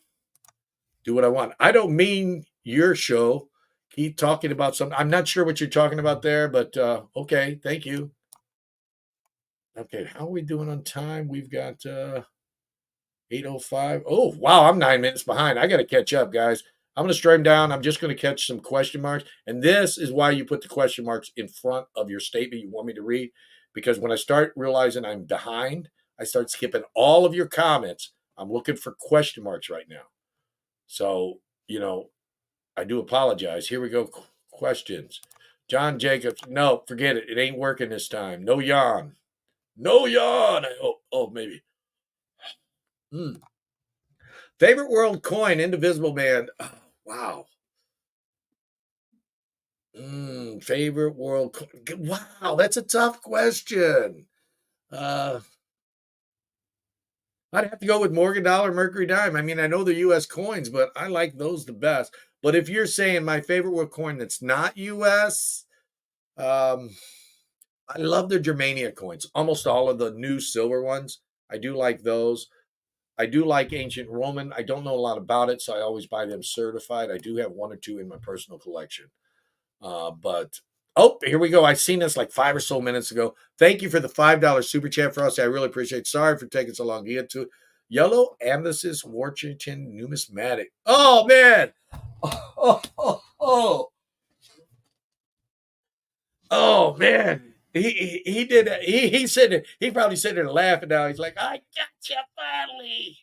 what I want. I don't mean your show. Keep talking about something. I'm not sure what you're talking about there, but okay. Thank you. Okay, how are we doing on time? We've got 8:05. Oh, wow, I'm 9 minutes behind. I got to catch up, guys. I'm going to stream down. I'm just going to catch some question marks. And this is why you put the question marks in front of your statement you want me to read. Because when I start realizing I'm behind, I start skipping all of your comments. I'm looking for question marks right now. So, I do apologize. Here we go. Questions. John Jacobs. No, forget it. It ain't working this time. No yawn. No yawn. Maybe. Favorite world coin, Indivisible Man. Oh, wow. Favorite world coin. Wow, that's a tough question. I'd have to go with Morgan Dollar, Mercury Dime. I mean, I know the U.S. coins, but I like those the best. But if you're saying my favorite world coin that's not U.S., I love the Germania coins. Almost all of the new silver ones I do like those. I do like ancient Roman. I don't know a lot about it, so I always buy them certified. I do have one or two in my personal collection. But oh, here we go. I seen this like 5 or so minutes ago. Thank you for the $5 super chat, Frosty. I really appreciate it. Sorry for taking so long to get to it. Yellow Amethyst Washington Numismatic. Oh man. Oh man. He did that. He said it. He probably sitting there laughing now. He's like, I got you finally.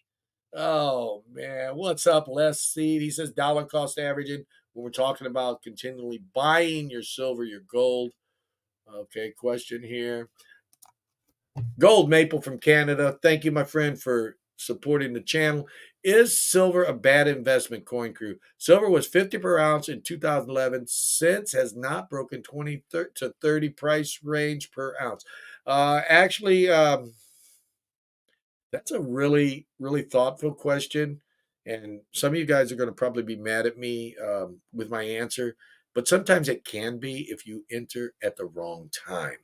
Oh man, what's up, Les Seed? He says dollar cost averaging when we're talking about continually buying your silver, your gold. Okay, question here. Gold Maple from Canada. Thank you, my friend, for supporting the channel. Is silver a bad investment, Coin Crew? Silver was 50 per ounce in 2011. Since has not broken 20 to 30 price range per ounce. Actually, that's a really, really thoughtful question. And some of you guys are going to probably be mad at me with my answer, but sometimes it can be if you enter at the wrong time.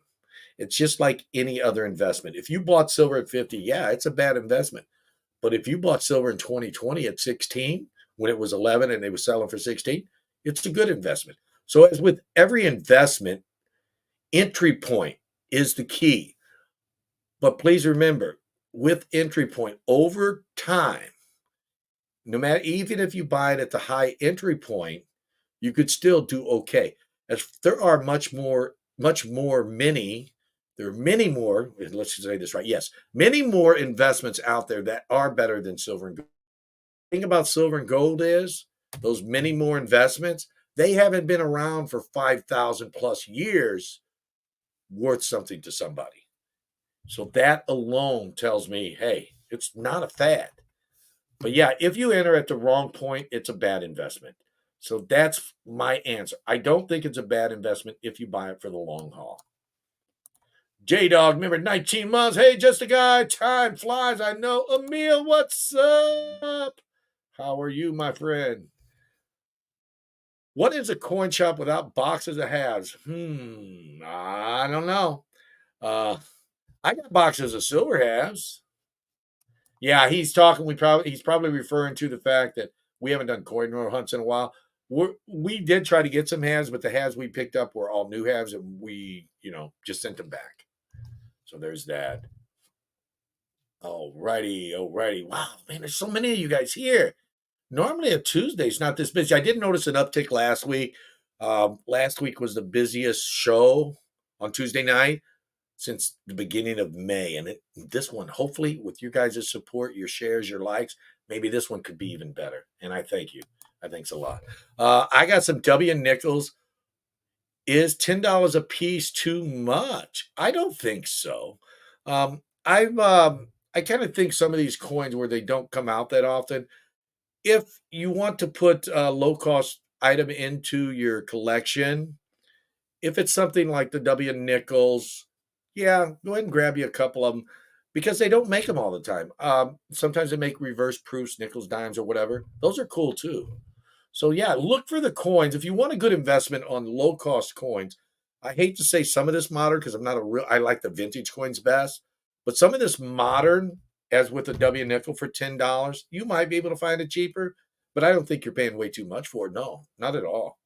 It's just like any other investment. If you bought silver at 50, yeah, it's a bad investment. But if you bought silver in 2020 at 16, when it was 11 and they were selling for 16, it's a good investment. So, as with every investment, entry point is the key. But please remember, with entry point over time, no matter, even if you buy it at the high entry point, you could still do okay. As there are there are many more, let's say this right. Yes, many more investments out there that are better than silver and gold. The thing about silver and gold is those many more investments, they haven't been around for 5,000 plus years worth something to somebody. So that alone tells me, hey, it's not a fad. But yeah, if you enter at the wrong point, it's a bad investment. So that's my answer. I don't think it's a bad investment if you buy it for the long haul. J Dog, remember 19 months. Hey, just a guy. Time flies. I know. Emil, what's up? How are you, my friend? What is a coin shop without boxes of halves? I don't know. I got boxes of silver halves. Yeah, he's talking. He's probably referring to the fact that we haven't done coin roll hunts in a while. We did try to get some halves, but the halves we picked up were all new halves, and we, just sent them back. So there's that. Alrighty. Wow, man, there's so many of you guys here. Normally a Tuesday's not this busy. I did notice an uptick last week. Last week was the busiest show on Tuesday night since the beginning of May. And this one, hopefully, with you guys' support, your shares, your likes, maybe this one could be even better. And I thank you. I thanks a lot. I got some W nickels. Is $10 a piece too much? I don't think so. I kind of think some of these coins where they don't come out that often. If you want to put a low cost item into your collection, if it's something like the W nickels, yeah, go ahead and grab you a couple of them because they don't make them all the time. Sometimes they make reverse proofs, nickels, dimes, or whatever. Those are cool too. So yeah, look for the coins. If you want a good investment on low cost coins, I hate to say some of this modern because I like the vintage coins best, but some of this modern, as with the W nickel for $10, you might be able to find it cheaper, but I don't think you're paying way too much for it. No, not at all.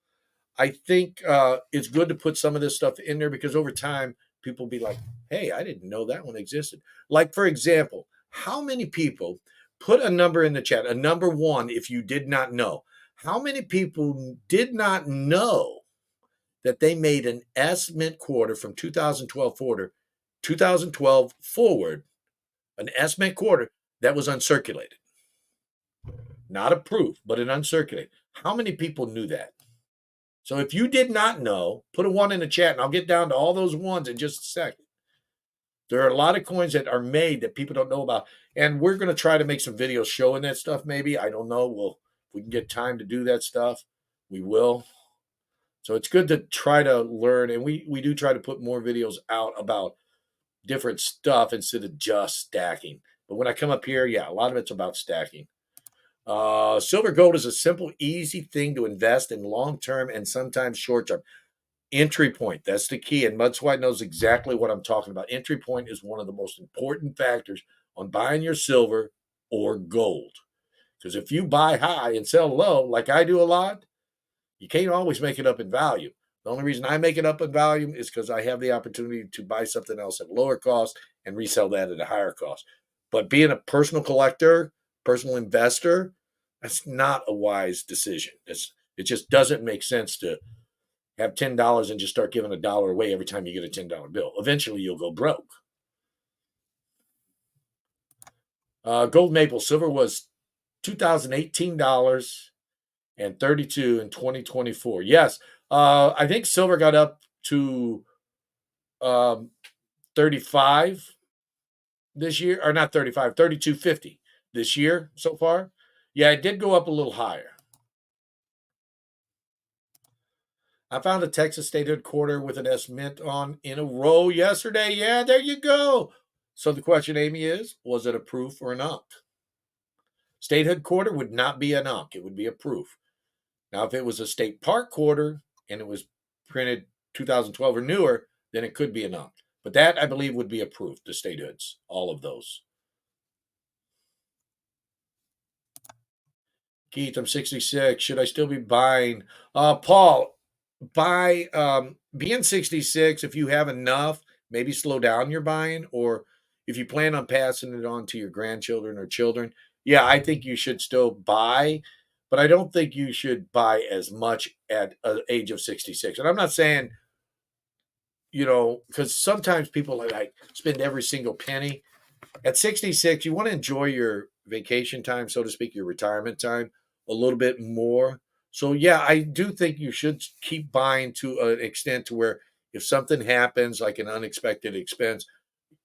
I think it's good to put some of this stuff in there because over time, people be like, hey, I didn't know that one existed. Like, for example, how many people put a number in the chat, a number one, if you did not know? How many people did not know that they made an S Mint quarter from 2012 forward, an S Mint quarter that was uncirculated? Not approved, but an uncirculated. How many people knew that? So if you did not know, put a one in the chat and I'll get down to all those ones in just a second. There are a lot of coins that are made that people don't know about. And we're going to try to make some videos showing that stuff maybe. I don't know. If we can get time to do that stuff, we will. So it's good to try to learn. And we do try to put more videos out about different stuff instead of just stacking. But when I come up here, yeah, a lot of it's about stacking. Silver gold is a simple, easy thing to invest in long term and sometimes short term. Entry point, that's the key. And Mudswide knows exactly what I'm talking about. Entry point is one of the most important factors on buying your silver or gold. Because if you buy high and sell low, like I do a lot, you can't always make it up in value. The only reason I make it up in value is because I have the opportunity to buy something else at a lower cost and resell that at a higher cost. But being a personal collector, personal investor, that's not a wise decision. It just doesn't make sense to have $10 and just start giving $1 away every time you get a $10 bill. Eventually, you'll go broke. Gold maple silver was $2018 and 32 in 2024. Yes, I think silver got up to 35 this year, or not 35, 32.50 this year so far. Yeah, it did go up a little higher. I found a Texas statehood quarter with an S mint on in a row yesterday. Yeah, there you go. So the question, Amy, is was it a proof or an unk? Statehood quarter would not be an unk. It would be a proof. Now, if it was a state park quarter and it was printed 2012 or newer, then it could be an unk. But that, I believe, would be a proof, the statehoods, all of those. Keith, I'm 66. Should I still be buying? Paul, being 66, if you have enough, maybe slow down your buying, or if you plan on passing it on to your grandchildren or children, yeah, I think you should still buy, but I don't think you should buy as much at an age of 66. And I'm not saying, because sometimes people like spend every single penny. At 66, you want to enjoy your vacation time, so to speak, your retirement time a little bit more. So, yeah, I do think you should keep buying to an extent to where if something happens, like an unexpected expense,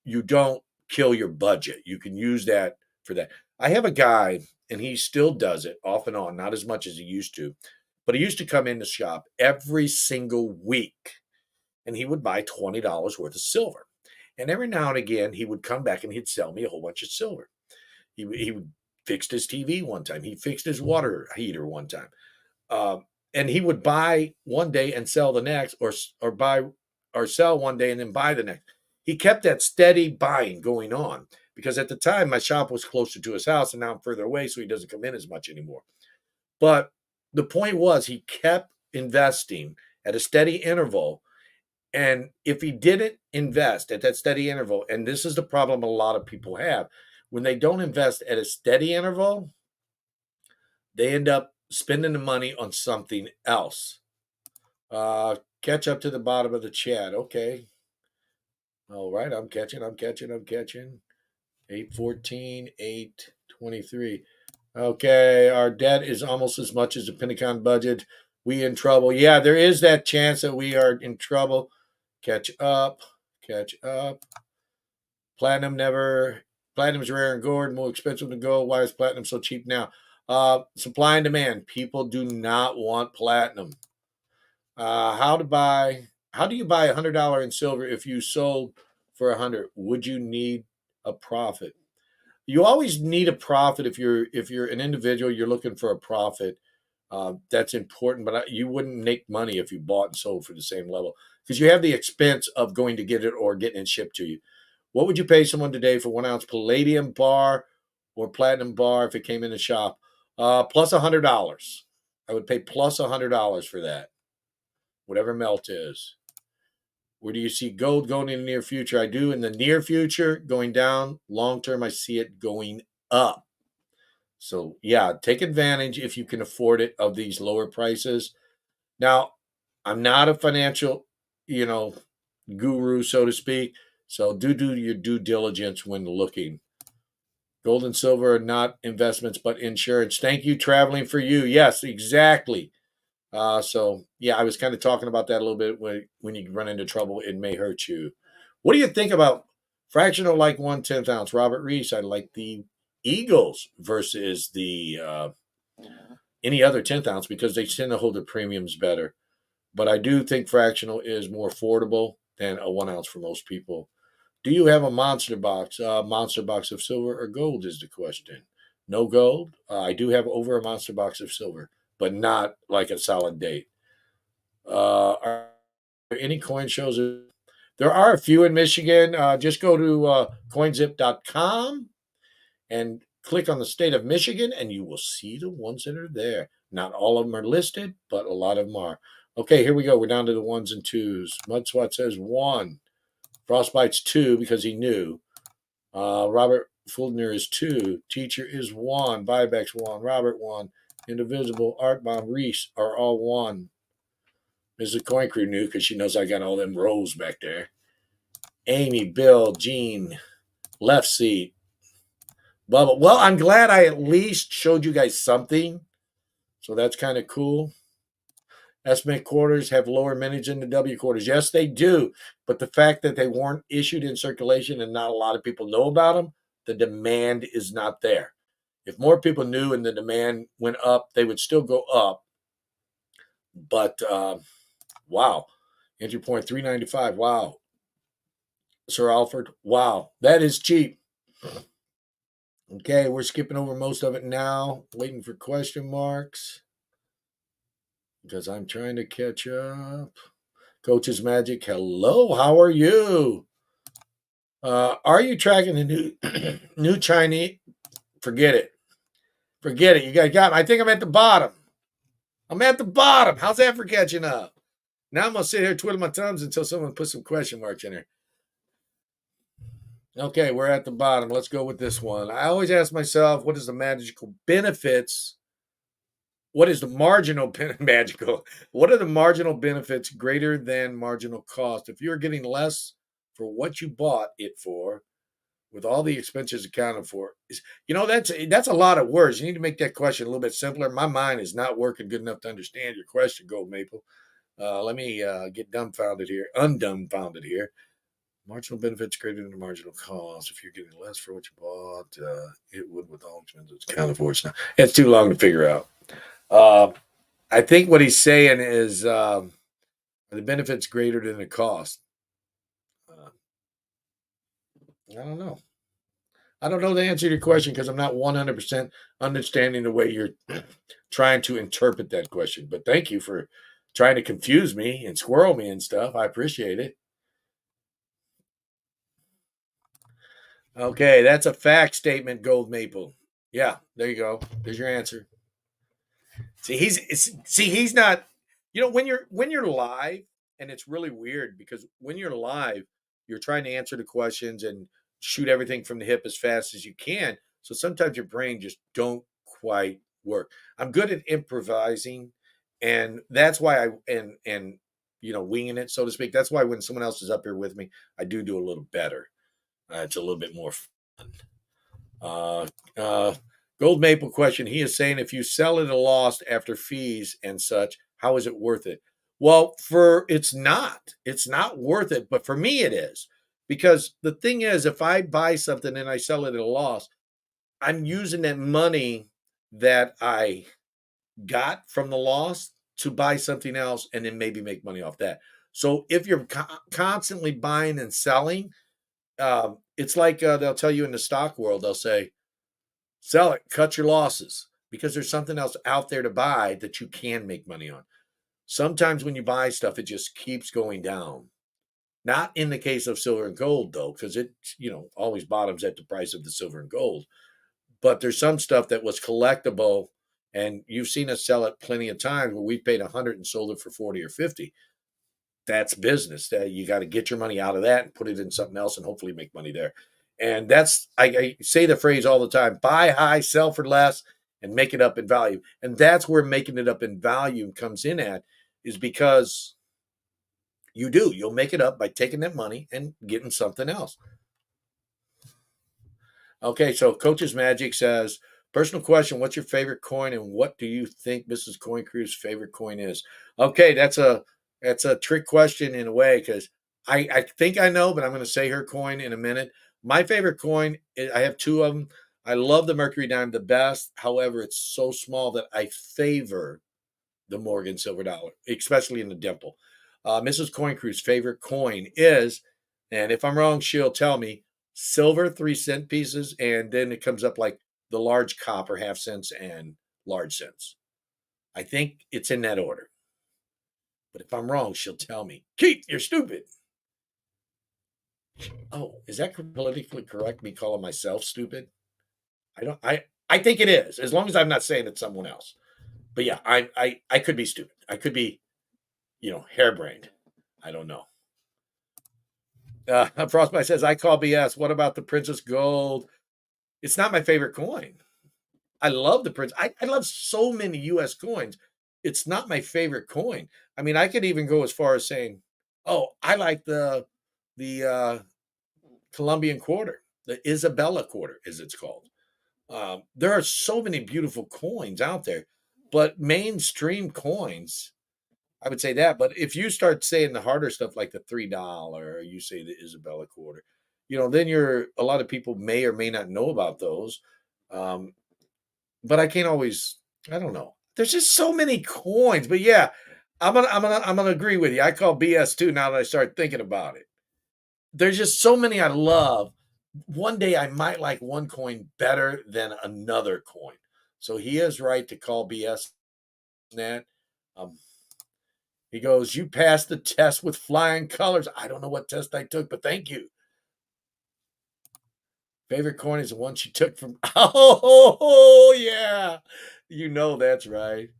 you don't kill your budget. You can use that for that. I have a guy, and he still does it off and on, not as much as he used to, but he used to come in the shop every single week, and he would buy $20 worth of silver. And every now and again, he would come back and he'd sell me a whole bunch of silver. He fixed his TV one time. He fixed his water heater one time. And he would buy one day and sell the next, or buy or sell one day and then buy the next. He kept that steady buying going on because at the time my shop was closer to his house and now I'm further away, so he doesn't come in as much anymore. But the point was he kept investing at a steady interval. And if he didn't invest at that steady interval, and this is the problem a lot of people have, when they don't invest at a steady interval, they end up spending the money on something else. Catch up to the bottom of the chat. Okay. All right. I'm catching. 814, 823. Okay. Our debt is almost as much as the Pentagon budget. We in trouble. Yeah, there is that chance that we are in trouble. Catch up. Platinum's rare and gold, more expensive than gold. Why is platinum so cheap now? Supply and demand. People do not want platinum. How do you buy $100 in silver if you sold for 100? Would you need a profit? You always need a profit if you're an individual. You're looking for a profit. That's important, but you wouldn't make money if you bought and sold for the same level because you have the expense of going to get it or getting it shipped to you. What would you pay someone today for 1 ounce palladium bar or platinum bar if it came in the shop? Plus $100. I would pay plus $100 for that, whatever melt is. Where do you see gold going in the near future? I do in the near future, going down. Long term, I see it going up. So, yeah, take advantage if you can afford it of these lower prices. Now, I'm not a financial, guru, so to speak. So do your due diligence when looking. Gold and silver are not investments, but insurance. Thank you, Traveling for You. Yes, exactly. So, yeah, I was kind of talking about that a little bit. When you run into trouble, it may hurt you. What do you think about fractional like 1/10 ounce? Robert Reese, I like the Eagles versus the any other 10th ounce because they tend to hold their premiums better. But I do think fractional is more affordable than a 1 ounce for most people. Do you have a monster box? Monster box of silver or gold is the question. No gold. I do have over a monster box of silver, but not like a solid date. Are there any coin shows? There are a few in Michigan. Just go to coinzip.com and click on the state of Michigan, and you will see the ones that are there. Not all of them are listed, but a lot of them are. Okay, here we go. We're down to the ones and twos. Mudswat says 1. Frostbite's 2 because he knew. Robert Fuldner is 2. Teacher is 1. Buyback's 1. Robert 1. Indivisible, Art Bomb, Reese are all 1. Mrs. Coin Crew knew because she knows I got all them rows back there. Amy, Bill, Jean, left seat. Bubba. Well, I'm glad I at least showed you guys something. So that's kind of cool. Estimate quarters have lower mintage than the W quarters. Yes, they do. But the fact that they weren't issued in circulation and not a lot of people know about them, the demand is not there. If more people knew and the demand went up, they would still go up. But wow. Entry point 395. Wow. Sir Alfred. Wow. That is cheap. Okay, we're skipping over most of it now. Waiting for question marks. Because I'm trying to catch up. Coach's Magic, hello, how are you? Are you tracking the new Chinese? Forget it. Forget it. You guys got me. I think I'm at the bottom. I'm at the bottom. How's that for catching up? Now I'm going to sit here twiddling my thumbs until someone puts some question marks in there. Okay, we're at the bottom. Let's go with this one. I always ask myself, what is the magical benefits? What is the marginal magical? What are the marginal benefits greater than marginal cost? If you're getting less for what you bought it for, with all the expenses accounted for, that's a lot of words. You need to make that question a little bit simpler. My mind is not working good enough to understand your question, Gold Maple. Let me get undumbfounded here. Marginal benefits greater than the marginal cost. If you're getting less for what you bought, it would with all expenses accounted for. It's too long to figure out. I think what he's saying is the benefits greater than the cost. I don't know. I don't know the answer to your question because I'm not 100% understanding the way you're trying to interpret that question. But thank you for trying to confuse me and squirrel me and stuff. I appreciate it. Okay, that's a fact statement, Gold Maple. Yeah, there you go. There's your answer. He's not. When you're live, and it's really weird because when you're live, you're trying to answer the questions and shoot everything from the hip as fast as you can. So sometimes your brain just don't quite work. I'm good at improvising, and that's why winging it, so to speak. That's why when someone else is up here with me, I do a little better. It's a little bit more fun. Uh, uh, Gold Maple question. He is saying if you sell at a loss after fees and such, how is it worth it? Well, it's not worth it, but for me it is. Because the thing is, if I buy something and I sell it at a loss, I'm using that money that I got from the loss to buy something else and then maybe make money off that. So if you're constantly buying and selling, it's like they'll tell you in the stock world, they'll say, sell it, cut your losses, because there's something else out there to buy that you can make money on. Sometimes when you buy stuff, it just keeps going down. Not in the case of silver and gold, though, because it always bottoms at the price of the silver and gold. But there's some stuff that was collectible, and you've seen us sell it plenty of times where we paid 100 and sold it for 40 or 50. That's business. You got to get your money out of that and put it in something else and hopefully make money there. And I say the phrase all the time: buy high, sell for less, and make it up in value. And that's where making it up in value comes in at, is because you'll make it up by taking that money and getting something else. Okay, so Coach's Magic says, personal question, what's your favorite coin and what do you think Mrs. Coin Crew's favorite coin is? Okay, that's a trick question in a way, because I think I know, but I'm going to say her coin in a minute. My favorite coin, I have 2 of them. I love the Mercury Dime the best. However, it's so small that I favor the Morgan Silver Dollar, especially in the dimple. Mrs. Coin Crew's favorite coin is, and if I'm wrong, she'll tell me, silver 3-cent pieces, and then it comes up like the large copper half cents and large cents. I think it's in that order. But if I'm wrong, she'll tell me, Keith, you're stupid. Oh, is that politically correct, me calling myself stupid? I think it is, as long as I'm not saying it's someone else. But yeah, I could be stupid. I could be, harebrained. I don't know. Frostbite says, I call BS. What about the Princess Gold? It's not my favorite coin. I love the Prince. I love so many US coins. It's not my favorite coin. I mean, I could even go as far as saying, oh, I like the Colombian quarter, the Isabella quarter, as it's called. There are so many beautiful coins out there, but mainstream coins, I would say that. But if you start saying the harder stuff like the $3, or you say the Isabella quarter, then a lot of people may or may not know about those. Um, but I can't always. I don't know. There's just so many coins. But yeah, I'm gonna agree with you. I call BS too now that I start thinking about it. There's just so many I love. One day I might like one coin better than another coin. So he is right to call BS that. Um, he goes, you passed the test with flying colors. I don't know what test I took, but thank you. Favorite coin is the one she took from. Oh, yeah. That's right.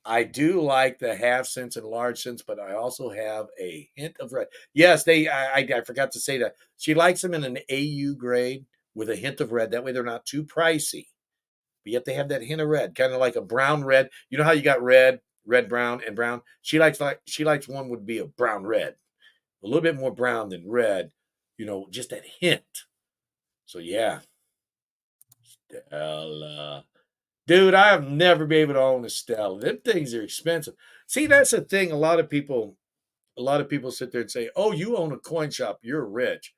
I do like the half cents and large cents, but I also have a hint of red. Yes, I forgot to say that. She likes them in an AU grade with a hint of red. That way they're not too pricey. But yet they have that hint of red, kind of like a brown red. You know how you got red, red, brown, and brown? She likes one would be a brown red. A little bit more brown than red, just that hint. So yeah. Stella. Dude, I have never been able to own a Stella. Them things are expensive. See, that's the thing. A lot of people sit there and say, "Oh, you own a coin shop. You're rich."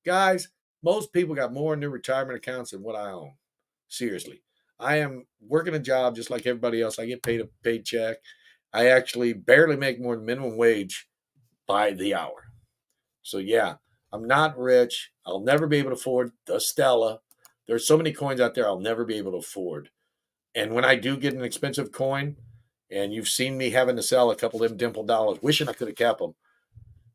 Guys, most people got more in their retirement accounts than what I own. Seriously. I am working a job just like everybody else. I get paid a paycheck. I actually barely make more than minimum wage by the hour. So yeah, I'm not rich. I'll never be able to afford the Stella. There's so many coins out there I'll never be able to afford. And when I do get an expensive coin, and you've seen me having to sell a couple of them dimple dollars, wishing I could have kept them.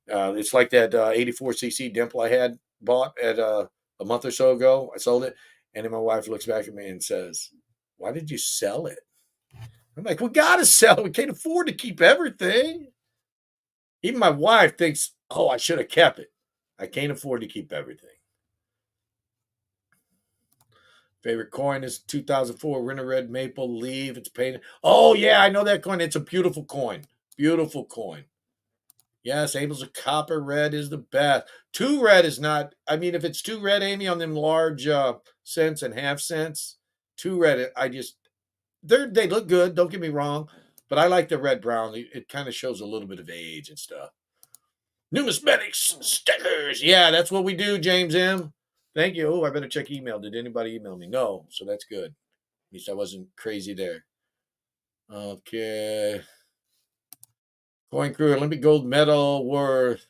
It's like that 84cc dimple I had bought at a month or so ago. I sold it, and then my wife looks back at me and says, "Why did you sell it?" I'm like, "We gotta sell it. We can't afford to keep everything." Even my wife thinks, "Oh, I should have kept it." I can't afford to keep everything. Favorite coin is 2004 Winter Red Maple Leaf. It's painted. Oh yeah, I know that coin. It's a beautiful coin. Beautiful coin. Yes, Abel's a copper red is the best. Two red is not. I mean, if it's two red, Amy, on them large cents and half cents, two red. They look good. Don't get me wrong, but I like the red brown. It kind of shows a little bit of age and stuff. Numismatics stickers. Yeah, that's what we do, James M. Thank you. Oh, I better check email. Did anybody email me? No, so that's good. At least I wasn't crazy there. Okay. Coin Crew Olympic gold medal worth.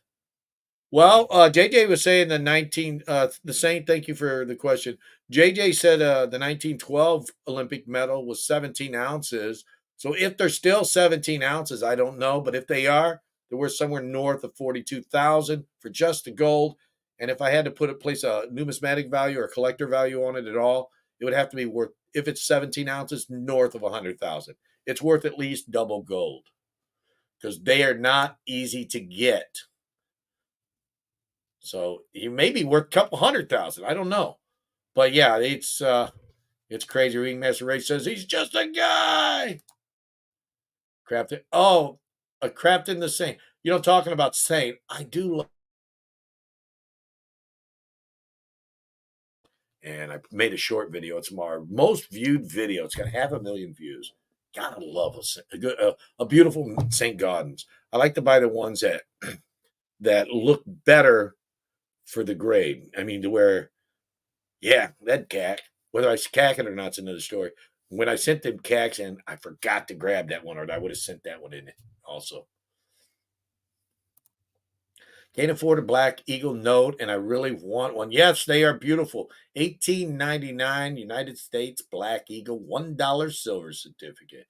Well, JJ was saying the Saint, thank you for the question. JJ said the 1912 Olympic medal was 17 ounces. So if they're still 17 ounces, I don't know. But if they are, they're worth somewhere north of 42,000 for just the gold. And if I had to place a numismatic value or a collector value on it at all, it would have to be worth, if it's 17 ounces, north of 100,000. It's worth at least double gold because they are not easy to get. So he may be worth a couple 100,000. I don't know, but yeah, it's crazy. Ringmaster Ray says he's just a guy. Crafted. Oh, a Crafton the Saint. Talking about Saint, I do love. And I made a short video. It's my most viewed video. It's got 500,000 views. Gotta love a beautiful Saint Gaudens. I like to buy the ones that look better for the grade. I mean, to where, yeah, that cack. Whether I cack it or not is another story. When I sent them cacks in, I forgot to grab that one, or I would have sent that one in also. Can't afford a Black Eagle note, and I really want one. Yes, they are beautiful. $18.99 United States Black Eagle $1 silver certificate.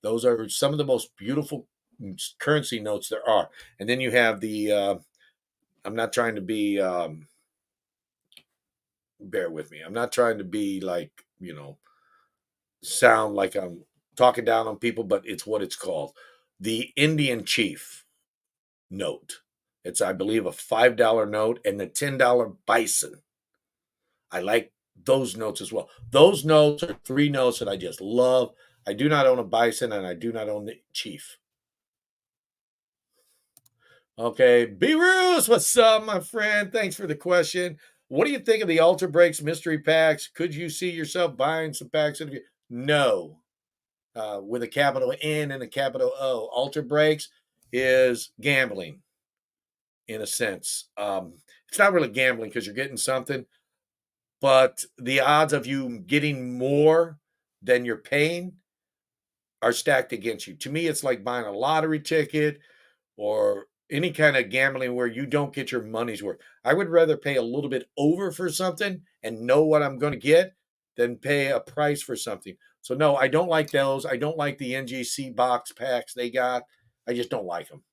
Those are some of the most beautiful currency notes there are. And then you have the. I'm not trying to be. Bear with me. I'm not trying to be like sound like I'm talking down on people, but it's what it's called. The Indian Chief note. It's, I believe, a $5 note, and the $10 bison. I like those notes as well. Those notes are three notes that I just love. I do not own a bison, and I do not own the Chief. Okay, B-Roos, what's up, my friend? Thanks for the question. What do you think of the Alter Breaks mystery packs? Could you see yourself buying some packs? No, with a capital N and a capital O. Alter Breaks is gambling in a sense. It's not really gambling because you're getting something, but the odds of you getting more than you're paying are stacked against you. To me, it's like buying a lottery ticket or any kind of gambling where you don't get your money's worth. I would rather pay a little bit over for something and know what I'm going to get than pay a price for something. So no, I don't like those. I don't like the NGC box packs they got. I just don't like them.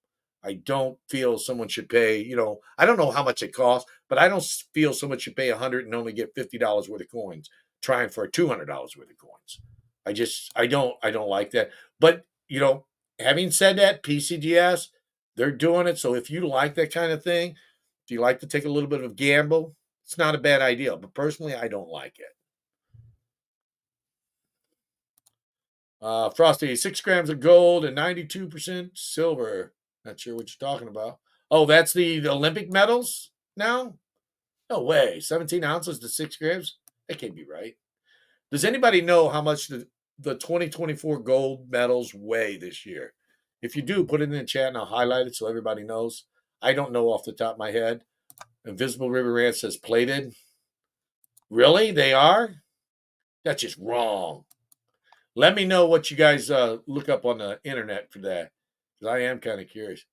I don't feel someone should pay, I don't know how much it costs, but I don't feel someone should pay 100 and only get $50 worth of coins trying for $200 worth of coins. I don't like that. But, having said that, PCGS, they're doing it. So if you like that kind of thing, if you like to take a little bit of a gamble, it's not a bad idea. But personally, I don't like it. Frosty, 6 grams of gold and 92% silver. Not sure what you're talking about. Oh, that's the Olympic medals now? No way. 17 ounces to 6 grams? That can't be right. Does anybody know how much the 2024 gold medals weigh this year? If you do, put it in the chat and I'll highlight it so everybody knows. I don't know off the top of my head. Invisible River Ranch says plated. Really? They are? That's just wrong. Let me know what you guys look up on the internet for that, because I am kind of curious.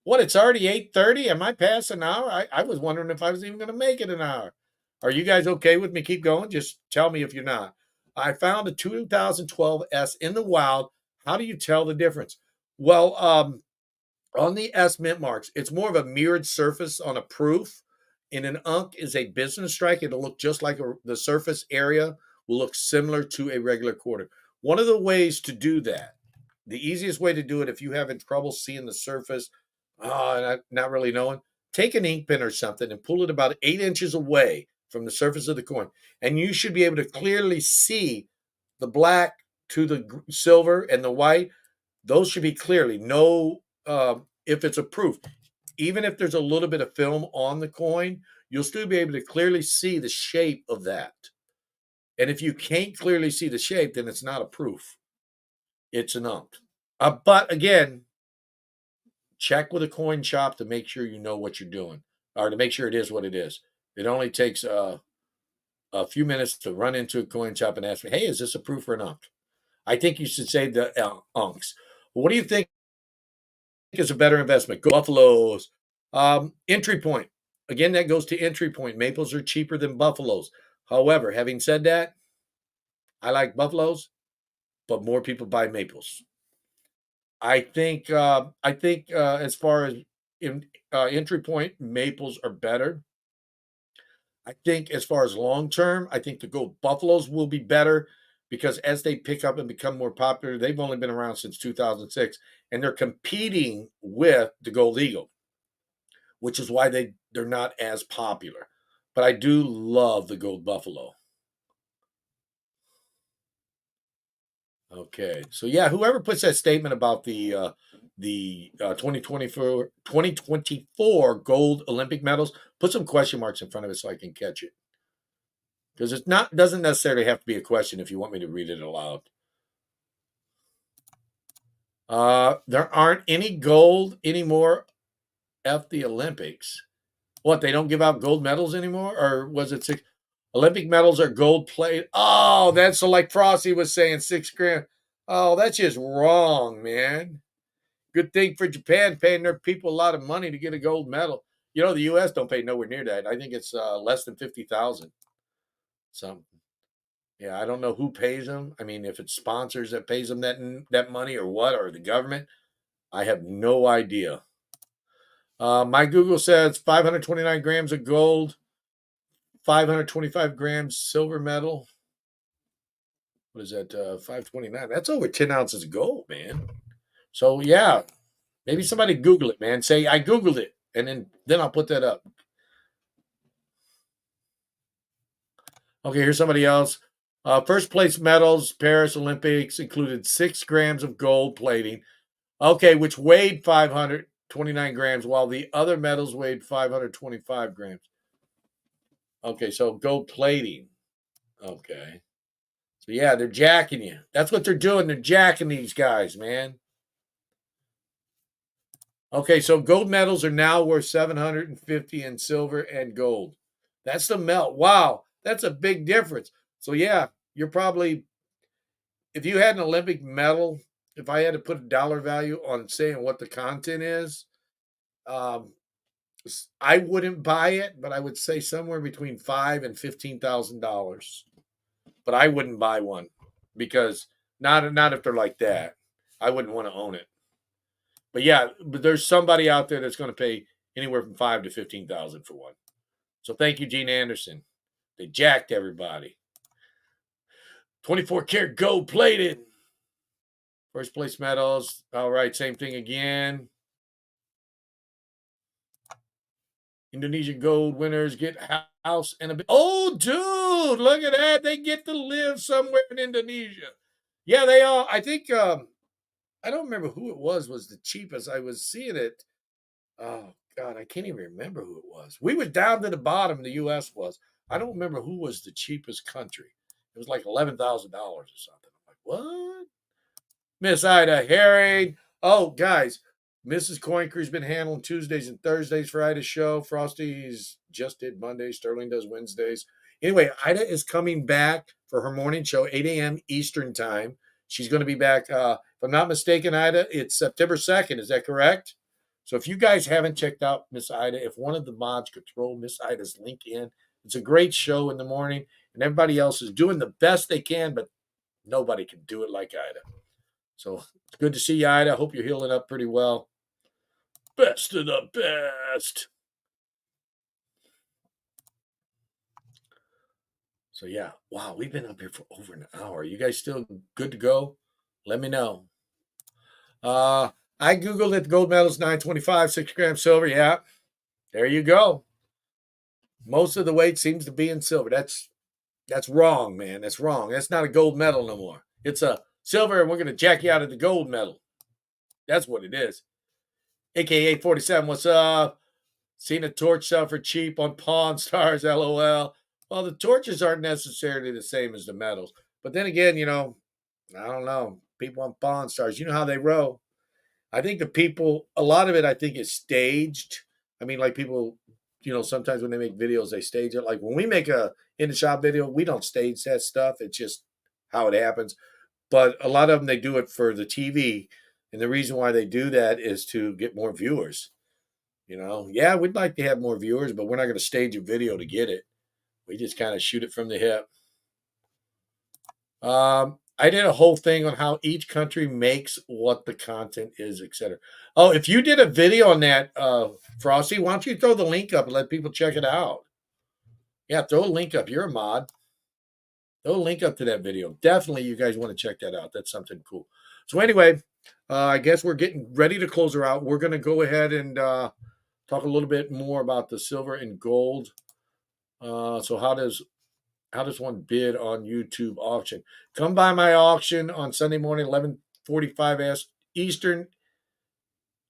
What? It's already 8:30. Am I past an hour? I was wondering if I was even going to make it an hour. Are you guys okay with me keep going? Just tell me if you're not. I found a 2012 S in the wild. How do you tell the difference? Well, on the S mint marks, it's more of a mirrored surface on a proof. And an unk is a business strike. It'll look just like the surface area will look similar to a regular quarter. One of the ways to do that, the easiest way to do it if you having trouble seeing the surface, not really knowing, take an ink pen or something and pull it about 8 inches away from the surface of the coin. And you should be able to clearly see the black to the silver and the white. Those should be clearly if it's a proof. Even if there's a little bit of film on the coin, you'll still be able to clearly see the shape of that. And if you can't clearly see the shape, then it's not a proof. It's an unk. But again, check with a coin shop to make sure you know what you're doing, or to make sure it is what it is. It only takes a few minutes to run into a coin shop and ask me, hey, is this a proof or an unk? I think you should say the unks. What do you think is a better investment? Go Buffaloes. Entry point. Again, that goes to entry point. Maples are cheaper than Buffaloes. However, having said that, I like Buffaloes, but more people buy Maples. I think as far as entry point, Maples are better. I think as far as long term, I think the Gold Buffaloes will be better because as they pick up and become more popular, they've only been around since 2006, and they're competing with the Gold Eagle, which is why they're not as popular. But I do love the Gold Buffalo. Okay, so yeah, whoever puts that statement about the 2024 gold Olympic medals, put some question marks in front of it so I can catch it. Because doesn't necessarily have to be a question if you want me to read it aloud. There aren't any gold anymore at the Olympics. What, they don't give out gold medals anymore? Or was it six? Olympic medals are gold plate. Oh, that's so like Frosty was saying, 6 grand. Oh, that's just wrong, man. Good thing for Japan paying their people a lot of money to get a gold medal. The U.S. don't pay nowhere near that. I think it's less than 50,000. Something. Yeah, I don't know who pays them. I mean, if it's sponsors that pays them that money or what, or the government, I have no idea. My Google says 529 grams of gold, 525 grams silver medal. What is that? 529. That's over 10 ounces of gold, man. So yeah, maybe somebody Google it, man. Say I Googled it, and then I'll put that up. Okay, here's somebody else. First place medals, Paris Olympics included 6 grams of gold plating. Okay, which weighed 529 grams, while the other medals weighed 525 grams. Okay, so gold plating. Okay. So yeah, they're jacking you. That's what they're doing. They're jacking these guys, man. Okay, so gold medals are now worth 750 in silver and gold. That's the melt. Wow, that's a big difference. So yeah, you're probably if you had an Olympic medal, if I had to put a dollar value on saying what the content is, um, I wouldn't buy it, but I would say somewhere between $5,000 and $15,000. But I wouldn't buy one because not if they're like that. I wouldn't want to own it. But yeah, but there's somebody out there that's going to pay anywhere from 5 to 15,000 for one. So thank you, Gene Anderson. They jacked everybody. 24 karat gold plated. First place medals. All right, same thing again. Indonesian gold winners get house and a. Oh, dude, look at that. They get to live somewhere in Indonesia. Yeah, they all. I think. I don't remember who it was the cheapest. I was seeing it. Oh God, I can't even remember who it was. We was down to the bottom. The U.S. was. I don't remember who was the cheapest country. It was like $11,000 or something. I'm like, what? Miss Ida Herring. Oh, guys, Mrs. Coin Crew's been handling Tuesdays and Thursdays for Ida's show. Frosty's just did Mondays. Sterling does Wednesdays. Anyway, Ida is coming back for her morning show, 8 a.m. Eastern time. She's going to be back. If I'm not mistaken, Ida, it's September 2nd. Is that correct? So if you guys haven't checked out Miss Ida, if one of the mods could throw Miss Ida's link in, it's a great show in the morning, and everybody else is doing the best they can, but nobody can do it like Ida. So it's good to see you, Ida. I hope you're healing up pretty well. Best of the best. So yeah, wow, we've been up here for over an hour. You guys still good to go? Let me know. Uh, I googled it. The gold medal's 925, 6 grams silver. Yeah, there you go. Most of the weight seems to be in silver. That's wrong, man. That's wrong. That's not a gold medal no more. It's a silver, and we're gonna jack you out of the gold medal. That's what it is. AKA 47. What's up? Seen a torch sell for cheap on Pawn Stars, LOL. Well, the torches aren't necessarily the same as the medals. But then again, I don't know. People on Pawn Stars, you know how they roll. I think a lot of it, I think, is staged. I mean, like people, sometimes when they make videos, they stage it. Like when we make a in the shop video, we don't stage that stuff. It's just how it happens. But a lot of them, they do it for the TV. And the reason why they do that is to get more viewers. Yeah, we'd like to have more viewers, but we're not going to stage a video to get it. We just kind of shoot it from the hip. I did a whole thing on how each country makes what the content is, etc. Oh, if you did a video on that, Frosty, why don't you throw the link up and let people check it out? Yeah, throw a link up. You're a mod. Throw a link up to that video. Definitely, you guys want to check that out. That's something cool. So anyway, I guess we're getting ready to close her out. We're going to go ahead and talk a little bit more about the silver and gold. So how does one bid on YouTube auction? Come by my auction on Sunday morning, 11:45 Eastern,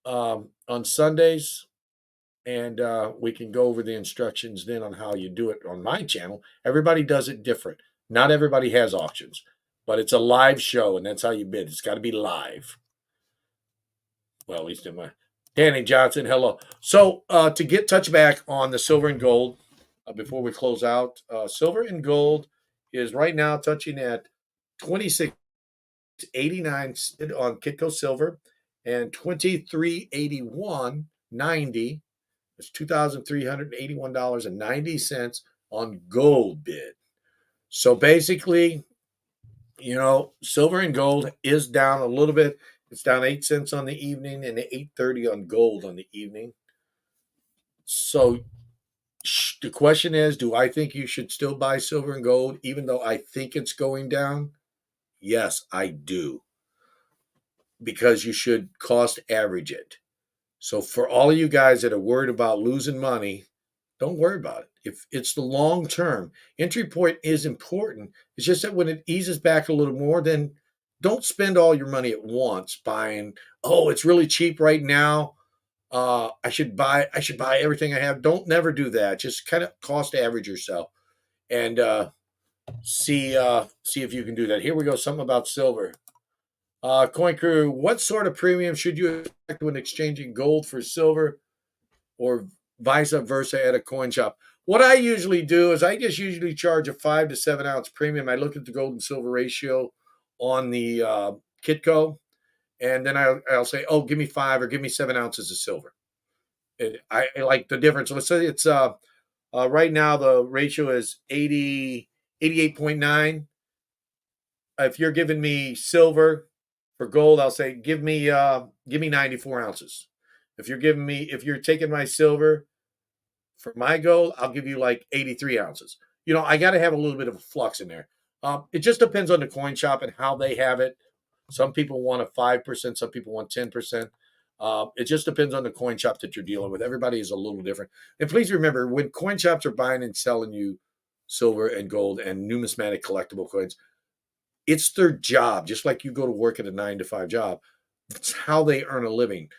on Sundays, and we can go over the instructions then on how you do it on my channel. Everybody does it different. Not everybody has auctions, but it's a live show, and that's how you bid. It's got to be live. Well, at least in my Danny Johnson, hello. So to get touch back on the silver and gold before we close out, silver and gold is right now touching at 26.89 on Kitco silver and 23.81.90. It's $2,381.90 on gold bid. So basically, silver and gold is down a little bit. It's down 8 cents on the evening and 8.30 on gold on the evening. So the question is, do I think you should still buy silver and gold even though I think it's going down? Yes, I do. Because you should cost average it. So for all of you guys that are worried about losing money, don't worry about it. If it's the long term, entry point is important. It's just that when it eases back a little more, then don't spend all your money at once buying, oh, it's really cheap right now. I should buy everything I have. Don't never do that. Just kind of cost average yourself and see if you can do that. Here we go. Something about silver. Coin Crew, what sort of premium should you expect when exchanging gold for silver or vice versa at a coin shop? What I usually do is I just usually charge a 5 to 7 ounce premium. I look at the gold and silver ratio on the Kitco, and then I'll say, oh, give me 5 or give me 7 ounces of silver. I like the difference. Let's say it's right now the ratio is 88.9. If you're giving me silver for gold, I'll say give me 94 ounces. If you're taking my silver for my gold, I'll give you like 83 ounces. I got to have a little bit of a flux in there. It just depends on the coin shop and how they have it. Some people want a 5%, some people want 10%. It just depends on the coin shop that you're dealing with. Everybody is a little different. And please remember, when coin shops are buying and selling you silver and gold and numismatic collectible coins, it's their job, just like you go to work at a 9 to 5 job. It's how they earn a living.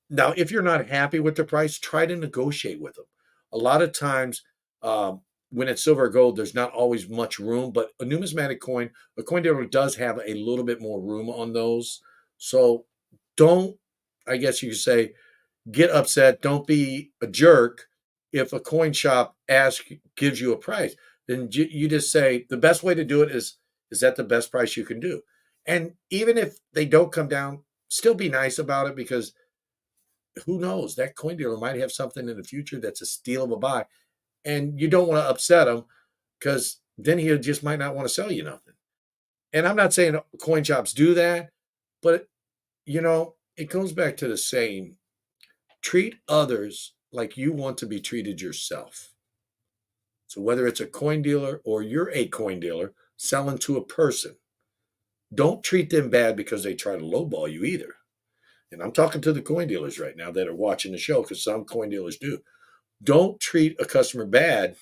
Now, if you're not happy with the price, try to negotiate with them. A lot of times, when it's silver or gold, there's not always much room, but a numismatic coin, a coin dealer does have a little bit more room on those. So don't, I guess you could say, get upset. Don't be a jerk if a coin shop gives you a price. Then you just say the best way to do it is that the best price you can do. And even if they don't come down, still be nice about it, because who knows? That coin dealer might have something in the future that's a steal of a buy, and you don't want to upset him, because then he just might not want to sell you nothing. And I'm not saying coin shops do that, but it goes back to the saying: treat others like you want to be treated yourself. So whether it's a coin dealer or you're a coin dealer selling to a person, don't treat them bad because they try to lowball you either. And I'm talking to the coin dealers right now that are watching the show, because some coin dealers do. Don't treat a customer bad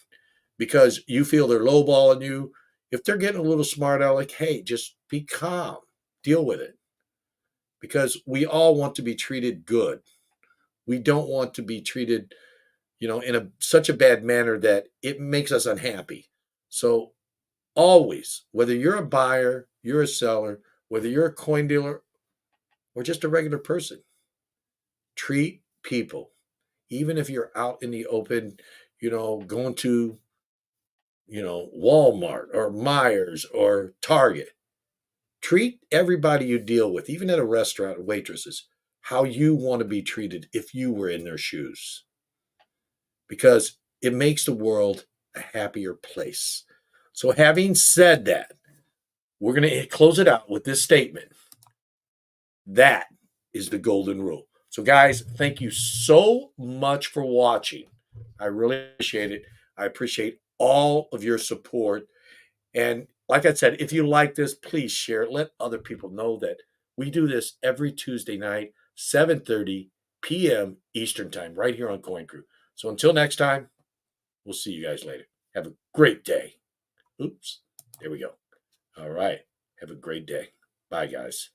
because you feel they're lowballing you. If they're getting a little smart aleck, hey, just be calm. Deal with it. Because we all want to be treated good. We don't want to be treated, in such a bad manner that it makes us unhappy. So always, whether you're a buyer, you're a seller, whether you're a coin dealer or just a regular person, treat people. Even if you're out in the open, going to, Walmart or Myers or Target, treat everybody you deal with, even at a restaurant, waitresses, how you want to be treated if you were in their shoes. Because it makes the world a happier place. So having said that, we're going to close it out with this statement. That is the golden rule. So, guys, thank you so much for watching. I really appreciate it. I appreciate all of your support. And like I said, if you like this, please share it. Let other people know that we do this every Tuesday night, 7:30 p.m. Eastern Time, right here on Coin Crew. So until next time, we'll see you guys later. Have a great day. Oops, there we go. All right. Have a great day. Bye, guys.